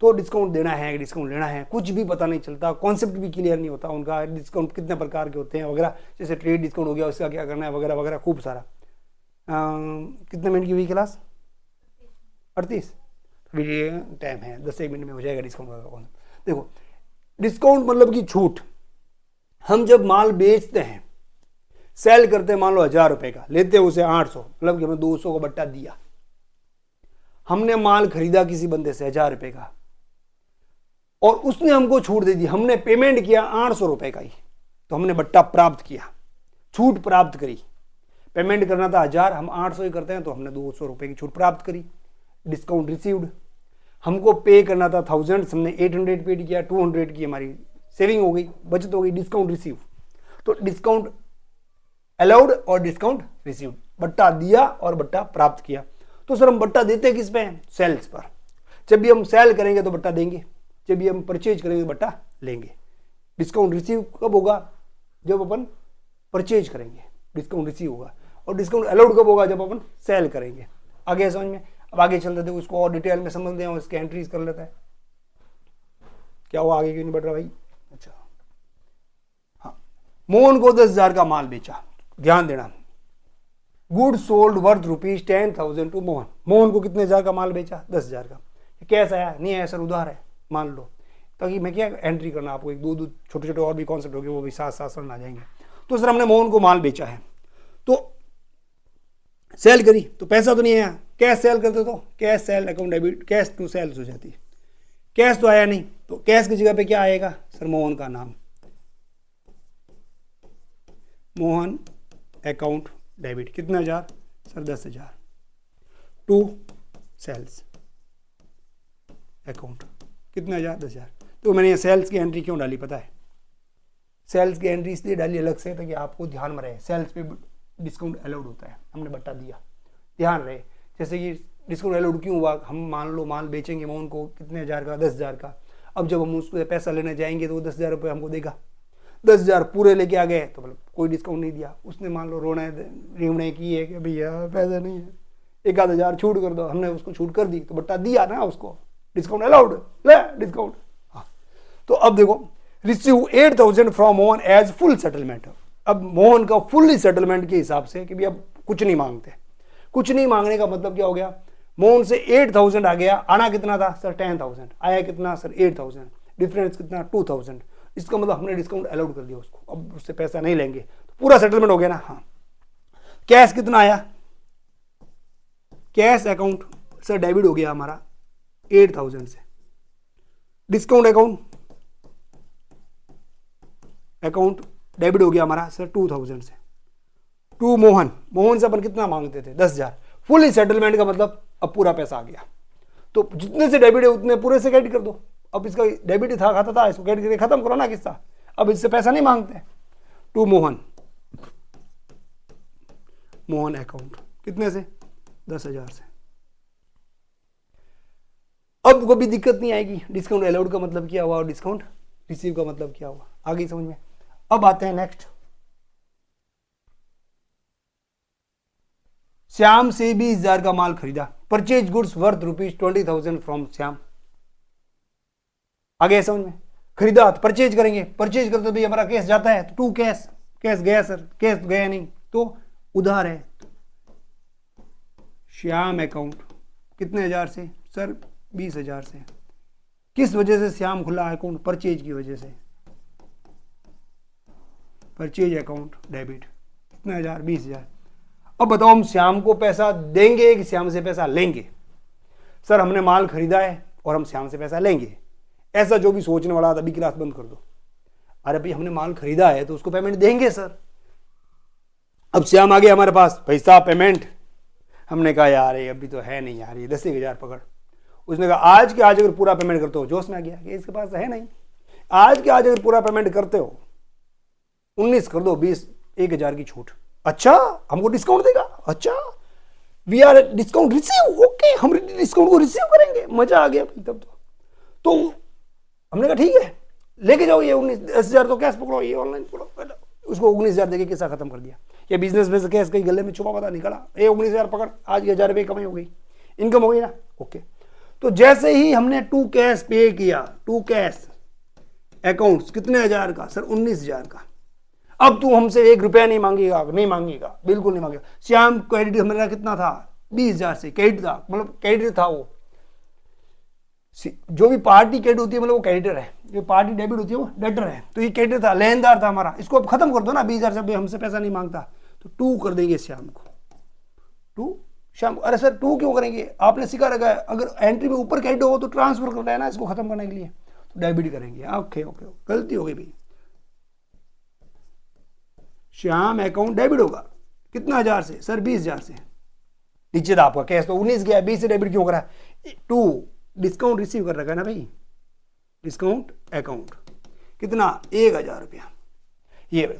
तो डिस्काउंट देना है, डिस्काउंट लेना है, कुछ भी पता नहीं चलता, कॉन्सेप्ट भी क्लियर नहीं होता उनका, डिस्काउंट कितने प्रकार के होते हैं वगैरह, जैसे ट्रेड डिस्काउंट हो गया, उसका क्या करना है वगैरह वगैरह, खूब सारा। कितने मिनट की हुई क्लास? 38। अभी टाइम है, 10-1 मिनट में हो जाएगा डिस्काउंट का कॉन्सेप्ट। देखो, डिस्काउंट मतलब कि छूट। हम जब माल बेचते हैं, सेल करते हैं, मान लो 1,000 रुपए का, लेते हैं उसे 800, मतलब कि हमें 200 का बट्टा दिया। हमने माल खरीदा किसी बंदे से 1,000 रुपए का और उसने हमको छूट दे दी, हमने पेमेंट किया 800 रुपए का ही, तो हमने बट्टा प्राप्त किया, छूट प्राप्त करी। पेमेंट करना था 1,000, हम 800 ही करते हैं तो हमने 200 रुपए की छूट प्राप्त करी, डिस्काउंट रिसीव्ड। हमको पे करना था 1000, हमने 800 पेड किया, 200 की हमारी सेविंग हो गई, बचत हो गई, डिस्काउंट रिसीव। तो डिस्काउंट अलाउड और डिस्काउंट रिसीव्ड, बट्टा दिया और बट्टा प्राप्त किया। तो सर हम बट्टा देते किस पे हैं? सेल्स पर। जब भी हम सेल करेंगे तो बट्टा देंगे, जब भी हम परचेज करेंगे तो बट्टा लेंगे। डिस्काउंट रिसीव कब होगा? जब अपन परचेज करेंगे डिस्काउंट रिसीव होगा, और डिस्काउंट अलाउड कब होगा? जब अपन सेल करेंगे। आगे समझ में? अब आगे चलते थे, उसको और डिटेल में समझते हैं, इसके एंट्रीज कर लेता है। क्या हुआ, आगे क्यों नहीं बढ़ रहा भाई? अच्छा, मोहन को 10,000 का माल बेचा, ध्यान देना, good sold worth ₹10,000 to Mohan. Mohan को कितने हजार का माल बेचा? 10,000 का। कैश आया? नहीं आया सर, उधार है, मान लो। ताकि मैं क्या एंट्री करना आपको, एक दो छोटे छोटे और भी कॉन्सेप्ट होंगे, वो भी साथ साथ समझ आ जाएंगे। तो सर हमने मोहन को माल बेचा है, तो सेल करी, तो पैसा तो नहीं आया, कैश सेल करते तो cash sale account debit, cash to sales हो जाती है। कैश तो आया नहीं, तो कैश की जगह पे क्या आएगा सर? मोहन का नाम, मोहन अकाउंट डेबिट, कितने हजार सर? 10,000 टू सेल्स अकाउंट, कितने हजार? 10,000। तो मैंने ये सेल्स की एंट्री क्यों डाली पता है? सेल्स की एंट्री इसलिए डाली अलग से ताकि आपको ध्यान में रहे, सेल्स पे डिस्काउंट अलाउड होता है, हमने बता दिया, ध्यान रहे। जैसे कि डिस्काउंट अलाउड क्यों हुआ? हम मान लो माल बेचेंगे मोहन को कितने हजार का? 10,000 का। अब जब हम उसको पैसा लेने जाएंगे तो वो 10,000 रुपये हमको देगा, 10,000 पूरे लेके आ गए तो मतलब कोई डिस्काउंट नहीं दिया उसने। मान लो रोने की है कि भैया पैसा नहीं है, 1,000 छूट कर दो, हमने उसको छूट कर दी तो बट्टा दिया ना उसको, डिस्काउंट अलाउड, ले डिस्काउंट। हाँ, तो अब देखो, receive 8,000 from Mohan as full settlement. अब मोहन का फुल सेटलमेंट के हिसाब से कि भी अब कुछ नहीं मांगते। कुछ नहीं मांगने का मतलब क्या हो गया? मोहन से 8,000 आ गया, आना कितना था सर? 10,000। आया कितना सर? 8,000। डिफरेंस कितना? 2,000। इसका मतलब हमने डिस्काउंट अलाउड कर दिया उसको, अब उससे पैसा नहीं लेंगे, तो पूरा सेटलमेंट हो गया ना। हाँ, कैश कितना आया? कैश अकाउंट सर डेबिट हो गया हमारा 8,000 से। डिस्काउंट अकाउंट डेबिट हो गया हमारा सर 2,000 से। टू मोहन से अपन कितना मांगते थे? 10,000। फुल सेटलमेंट का मतलब अब पूरा पैसा आ गया, तो जितने से डेबिट है उतने पूरे से कैड कर दो। अब इसका डेबिट था, खाता था, इसको कैड करके खत्म करो ना किस्सा, अब इससे पैसा नहीं मांगते। टू मोहन अकाउंट कितने से? 10,000 से। अब कभी दिक्कत नहीं आएगी। डिस्काउंट अलाउड का मतलब क्या हुआ और डिस्काउंट रिसीव का मतलब क्या हुआ, आगे समझ में। अब आते हैं नेक्स्ट, श्याम से 20,000 का माल खरीदा, purchase goods worth ₹20,000 from Shyam. आगे समझ में, खरीदा तो परचेज करेंगे, परचेज करते भी हमारा कैश जाता है तो टू कैश, कैश गया सर, कैश गया नहीं तो उधार है। श्याम अकाउंट कितने हजार से सर? 20,000 से। किस वजह से श्याम खुला अकाउंट? परचेज की वजह से। परचेज अकाउंट डेबिट कितने हजार? 20,000। अब बताओ हम श्याम को पैसा देंगे कि श्याम से पैसा लेंगे? सर हमने माल खरीदा है और हम श्याम से पैसा लेंगे, ऐसा जो भी सोचने वाला था अभी क्लास बंद कर दो। अरे भाई हमने माल खरीदा है तो उसको पेमेंट देंगे सर। अब श्याम आ गया हमारे पास, पैसा पेमेंट, हमने कहा यार ये अभी तो है नहीं यार, ये 10,000 पकड़। उसने कहा आज के आज अगर पूरा पेमेंट करते हो, जोश में आ गया कि इसके पास है नहीं, आज के आज अगर पूरा पेमेंट करते हो 19 कर दो, 20, 1,000 की छूट। अच्छा हमको डिस्काउंट देगा? अच्छा we are discount receive, okay हम डिस्काउंट को रिसीव करेंगे। मजा आ गया तब तो हमने कहा ठीक है लेके जाओ ये 10,000 तो कैश पकड़ो, ये ऑनलाइन पकड़ो। उसको 19,000 देके किस्सा खत्म कर दिया। ये बिजनेस में से कैश कहीं गले में छुपा पता निकला, ये 19,000 पकड़, आज 1,000 रुपये कमाई हो गई, इनकम हो गई ना। ओके, तो जैसे ही हमने टू कैश पे किया, टू कैश अकाउंट्स कितने हजार का सर? 19,000 का। अब तू हमसे 1 रुपया नहीं मांगेगा, नहीं मांगेगा, बिल्कुल नहीं मांगेगा। श्याम क्रेडिट हमारा कितना था? 20,000 से क्रेडिट था, मतलब क्रेडिट था वो। जो भी पार्टी क्रेडिट होती है मतलब वो क्रेडिटर है, जो पार्टी डेबिट होती है वो डेटर है। तो ये क्रेडिटर था, लेनदार था हमारा, इसको अब खत्म कर दो ना। 20,000 से हमसे पैसा नहीं मांगता तो टू कर देंगे श्याम को, टू श्याम। अरे सर टू क्यों करेंगे? आपने सिखा रखा है अगर एंट्री में ऊपर क्रेडिट हो तो ट्रांसफर करना है ना, इसको खत्म करने के लिए, तो डेबिट करेंगे। ओके ओके, गलती हो गई भाई। श्याम अकाउंट डेबिट होगा कितना हजार से सर? 20,000 से। नीचे था आपका कैश तो 19 गया, 20 से डेबिट क्यों करा? टू डिस्काउंट रिसीव कर रखा है ना भाई, डिस्काउंट अकाउंट कितना? 1,000 रुपया। ये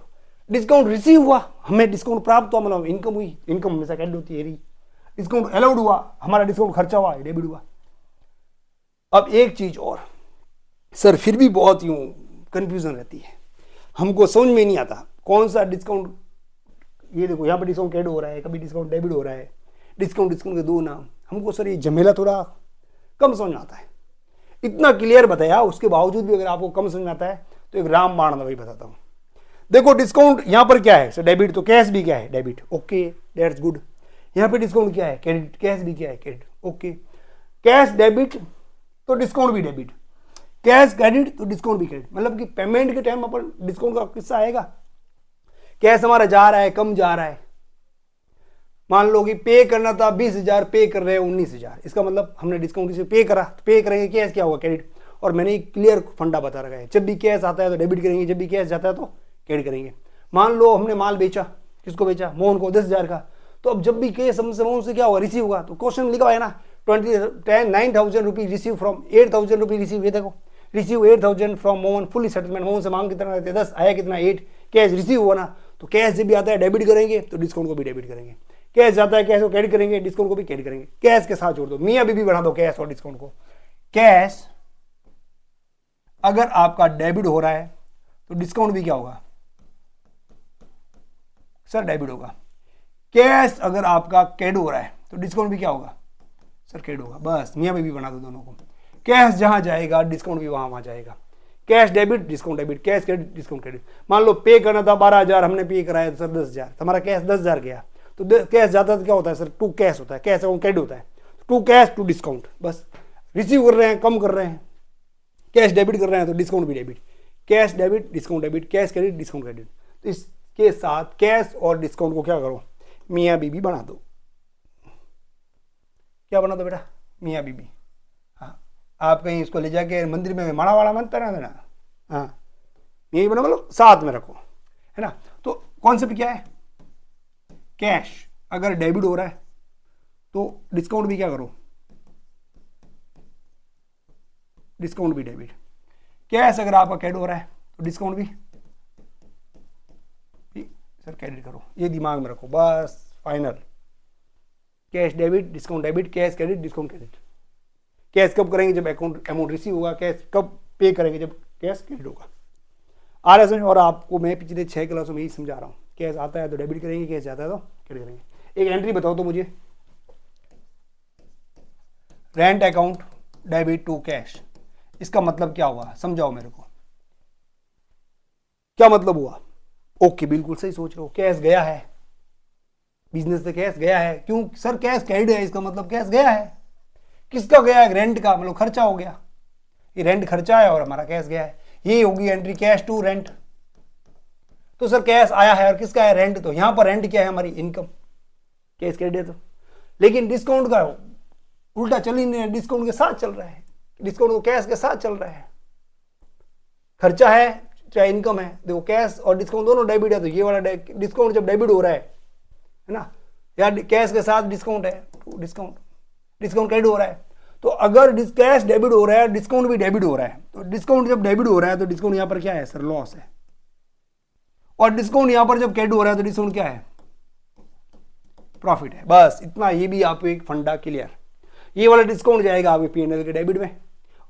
डिस्काउंट रिसीव हुआ, हमें डिस्काउंट प्राप्त हुआ, मतलब इनकम हुई, इनकम हमेशा कैड होती है। डिस्काउंट अलाउड हुआ, हमारा डिस्काउंट खर्चा हुआ, डेबिट हुआ। अब एक चीज और सर, फिर भी बहुत यूं कंफ्यूजन रहती है, हमको समझ में नहीं आता कौन सा डिस्काउंट। ये देखो यहाँ पर डिस्काउंट कैड हो रहा है, कभी डिस्काउंट डेबिट हो रहा है, डिस्काउंट के दो नाम। हमको सर ये झमेला थोड़ा कम समझ में आता है। इतना क्लियर बताया उसके बावजूद भी अगर आपको कम समझ में आता है तो एक रामबाण मैं वही बताता हूँ। देखो डिस्काउंट यहां पर क्या है सर, डेबिट, तो कैश भी क्या है, डेबिट, ओके दैट्स गुड। यहां पे डिस्काउंट क्या है, क्रेडिट, कैश भी क्या है, क्रेडिट, ओके। कैश डेबिट तो डिस्काउंट भी डेबिट, कैश क्रेडिट तो डिस्काउंट भी क्रेडिट, मतलब कि पेमेंट के टाइम अपन डिस्काउंट का किस्सा आएगा। कैश हमारा जा रहा है, कम जा रहा है, मान लो कि पे करना था 20,000, पे कर रहे हैं 19,000, इसका मतलब हमने डिस्काउंट से पे करा, तो पे करेंगे कैश क्या होगा, क्रेडिट। और मैंने एक क्लियर फंडा बता रखा है, जब भी कैश आता है तो डेबिट करेंगे, जब भी कैश जाता है तो क्रेडिट करेंगे। मान लो हमने माल बेचा, किसको बेचा, मोहन को 10,000 का, तो अब जब भी कैश हमसे मोहन से क्या होगा, रिसीव होगा, तो क्वेश्चन लिखा हुआ है ना 9,000 rupees receive from 8,000 rupees receive, ये देखो receive 8,000 from Mohan fully settlement, Mohan से मांग कितना रहते 10, आया कितना 8, कैश रिसीव हुआ ना, तो कैश जब भी आता है डेबिट करेंगे तो डिस्काउंट को भी डेबिट करेंगे, कैश जाता है कैश को क्रेडिट करेंगे, डिस्काउंट को भी क्रेडिट करेंगे। कैश के साथ जोड़ दो, मियां बीबी बना दो कैश और डिस्काउंट को। कैश अगर आपका डेबिट हो रहा है तो डिस्काउंट भी क्या होगा सर, डेबिट होगा। कैश अगर आपका क्रेडिट हो रहा है तो डिस्काउंट भी क्या होगा सर, क्रेडिट होगा। बस मियां बीबी बना दो दोनों को। कैश जहां जाएगा डिस्काउंट भी वहां जाएगा। Cash debit discount debit, cash credit discount credit. मान लो पे करना था 12,000, हमने पे कराया सर 10,000, हमारा कैश 10,000 गया, तो कैश जाता तो क्या होता है सर, टू कैश होता है, कैश अकाउंट क्रेडिट होता है, टू कैश टू डिस्काउंट। बस रिसीव कर रहे हैं, कम कर रहे हैं, कैश डेबिट कर रहे हैं तो डिस्काउंट भी debit, cash debit discount debit, cash credit discount credit. तो इसके साथ कैश और डिस्काउंट को क्या करो, मियाँ बीबी बना दो। क्या बना दो बेटा, मियाँ बीबी। हाँ, आप कहीं इसको ले जाके मंदिर में माड़ा वाड़ा मत पहना देना, हाँ यही बना, मतलब साथ में रखो, है ना। तो कॉन्सेप्ट क्या है, कैश अगर डेबिट हो रहा है तो डिस्काउंट भी क्या करो, डिस्काउंट भी डेबिट। कैश अगर आपका क्रेडिट हो रहा है तो डिस्काउंट भी सर क्रेडिट करो, ये दिमाग में रखो बस, final. Cash debit discount debit, cash credit discount credit. Cash कब करेंगे, जब अमाउंट रिसीव होगा, कैश कब पे करेंगे, जब कैश क्रेडिट होगा। आ रहा है। और आपको मैं पिछले 6 क्लासों में यही समझा रहा हूँ, कैश आता है तो डेबिट करेंगे, कैश जाता है तो क्रेडिट करेंगे। एक एंट्री बताओ तो मुझे, rent account debit to cash, इसका मतलब क्या हुआ, समझाओ मेरे को, क्या मतलब हुआ। ओके बिल्कुल सही सोच रहे हो, कैश गया है, बिजनेस से कैश गया है, क्यों सर कैश क्रेडिट है, इसका मतलब कैश गया है, किसका गया है, रेंट का, मतलब खर्चा हो गया, ये रेंट खर्चा है और हमारा कैश गया है, ये होगी एंट्री कैश टू रेंट। तो सर कैश आया है और किसका है, रेंट, तो यहां पर रेंट क्या है, हमारी इनकम, कैश क्रेडिट है तो। लेकिन डिस्काउंट का उल्टा चल ही नहीं, डिस्काउंट के साथ चल रहा है, डिस्काउंट को कैश के साथ चल रहा है, खर्चा है चाहे इनकम है, देखो कैश और डिस्काउंट दोनों डेबिट है, तो ये वाला डिस्काउंट जब डेबिट हो रहा है ना, या कैश के साथ डिस्काउंट है, डिस्काउंट क्रेडिट हो रहा है, तो अगर कैश डेबिट हो रहा है, डिस्काउंट भी डेबिट हो रहा है, तो डिस्काउंट जब डेबिट हो रहा है तो डिस्काउंट यहां पर क्या है सर, लॉस है, और डिस्काउंट यहां पर जब क्रेडिट हो रहा है तो डिस्काउंट क्या है, प्रॉफिट है। बस इतना, ये भी आपको एक फंडा क्लियर। ये वाला डिस्काउंट जाएगा आपके P&L के डेबिट में,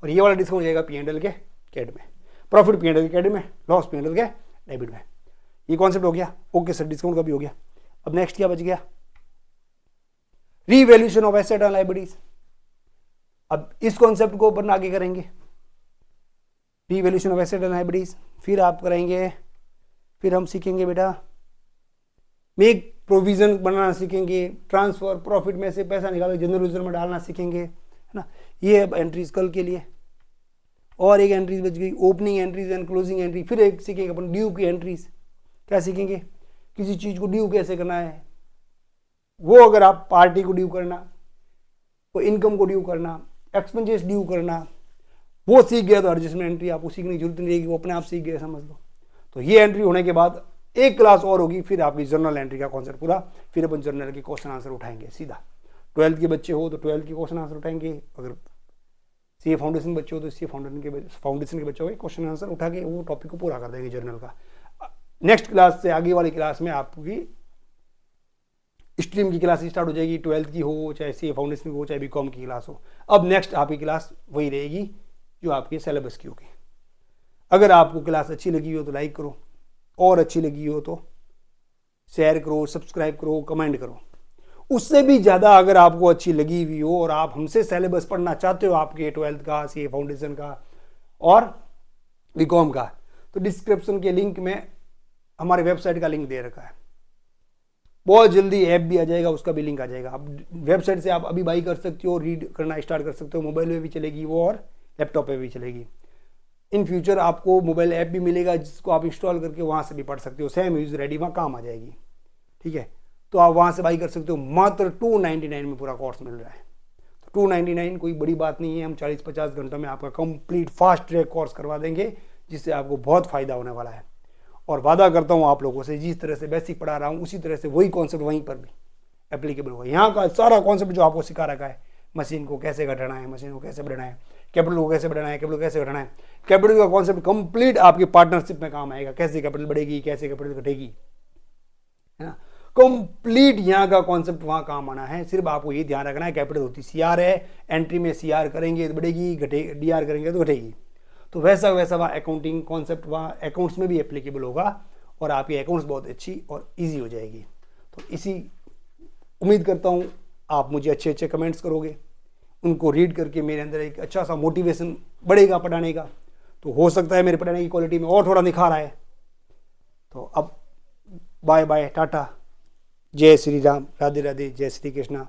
और ये वाला डिस्काउंट जाएगा P&L के क्रेडिट में, प्रॉफिट P&L के क्रेडिट में, लॉस P&L के डेबिट में। ये कॉन्सेप्ट हो गया, ओके सर, डिस्काउंट का भी हो गया। अब नेक्स्ट क्या बच गया, revaluation of asset and liabilities. अब इस कॉन्सेप्ट को अपन आगे करेंगे, revaluation of asset and liabilities, फिर आप करेंगे, फिर हम सीखेंगे बेटा मेक प्रोविजन बनाना सीखेंगे, ट्रांसफर प्रॉफिट में से पैसा निकाल जनरल रिजर्व में डालना सीखेंगे, है ना। ये अब एंट्रीज कल के लिए, और एक एंट्रीज बच गई, opening entries and closing entry. फिर एक सीखेंगे अपन ड्यू की एंट्रीज, क्या सीखेंगे, किसी चीज को ड्यू कैसे करना है, वो अगर आप पार्टी को ड्यू करना, कोई इनकम को ड्यू करना, एक्सपेंसेस ड्यू करना, वो सीख गया तो एडजस्टमेंट एंट्री आपको सीखने की जरूरत नहीं रहेगी, वो अपने आप सीख गया समझ लो। तो ये एंट्री होने के बाद एक क्लास और होगी, फिर आपकी जर्नल एंट्री का कॉन्सेप्ट पूरा, फिर अपन जर्नल के क्वेश्चन आंसर उठाएंगे सीधा। 12th के बच्चे हो तो 12th के क्वेश्चन आंसर उठाएंगे, अगर सीए फाउंडेशन बच्चे हो तो सीए फाउंडेशन के बच्चों के क्वेश्चन आंसर उठा के वो टॉपिक को पूरा कर देंगे जर्नल का। नेक्स्ट क्लास से आगे वाली क्लास में आपकी स्ट्रीम की क्लास स्टार्ट हो जाएगी, 12th की हो चाहे सीए फाउंडेशन की हो चाहे बीकॉम की क्लास हो। अब नेक्स्ट आपकी क्लास वही रहेगी जो आपके सिलेबस की होगी। अगर आपको क्लास अच्छी लगी हो तो लाइक करो, और अच्छी लगी हो तो शेयर करो, सब्सक्राइब करो, कमेंट करो। उससे भी ज़्यादा अगर आपको अच्छी लगी हुई हो और आप हमसे सिलेबस पढ़ना चाहते हो आपके 12th का, सीए फाउंडेशन का और बीकॉम का, तो डिस्क्रिप्शन के लिंक में हमारे वेबसाइट का लिंक दे रखा है, बहुत जल्दी ऐप भी आ जाएगा, उसका भी लिंक आ जाएगा। आप वेबसाइट से आप अभी बाई कर सकते हो, रीड करना स्टार्ट कर सकते हो, मोबाइल में भी चलेगी वो और लैपटॉप पे भी चलेगी। इन फ्यूचर आपको मोबाइल ऐप भी मिलेगा जिसको आप इंस्टॉल करके वहाँ से भी पढ़ सकते हो, सेम यूज रेडी वहाँ काम आ जाएगी, ठीक है। तो आप वहाँ से बाई कर सकते हो, मात्र 299 में पूरा कोर्स मिल रहा है। तो 299 कोई बड़ी बात नहीं है, हम 40-50 घंटों में आपका कंप्लीट फास्ट ट्रैक कोर्स करवा देंगे, जिससे आपको बहुत फ़ायदा होने वाला है। और वादा करता हूँ आप लोगों से, जिस तरह से बेसिक पढ़ा रहा हूँ उसी तरह से वही कॉन्सेप्ट वहीं पर भी एप्लीकेबल होगा। यहाँ का सारा कॉन्सेप्ट जो आपको सिखा रखा है, मशीन को कैसे घटाना है, मशीन को कैसे बढ़ाना है, कैपिटल को कैसे बढ़ाना है, कैपिटल को कैसे घटाना है, कैपिटल का कॉन्सेप्ट कंप्लीट आपकी पार्टनरशिप में काम आएगा। कैसे कैपिटल बढ़ेगी, कैसे कैपिटल घटेगी, है ना, कंप्लीट यहाँ का कॉन्सेप्ट वहाँ काम आना है। सिर्फ आपको ये ध्यान रखना है, कैपिटल होती CR है, एंट्री में CR करेंगे तो बढ़ेगी, घटे DR करेंगे तो घटेगी। तो वैसा वैसा वहाँ अकाउंटिंग कॉन्सेप्ट वहाँ अकाउंट्स में भी एप्लीकेबल होगा और आपकी अकाउंट्स बहुत अच्छी और ईजी हो जाएगी। तो इसी उम्मीद करता हूँ आप मुझे अच्छे अच्छे कमेंट्स करोगे, उनको रीड करके मेरे अंदर एक अच्छा सा मोटिवेशन बढ़ेगा पढ़ाने का। तो हो सकता है मेरे पढ़ाने की क्वालिटी में और थोड़ा निखार आए। तो अब बाय बाय, टाटा, जय श्री राम, राधे राधे, जय श्री कृष्णा।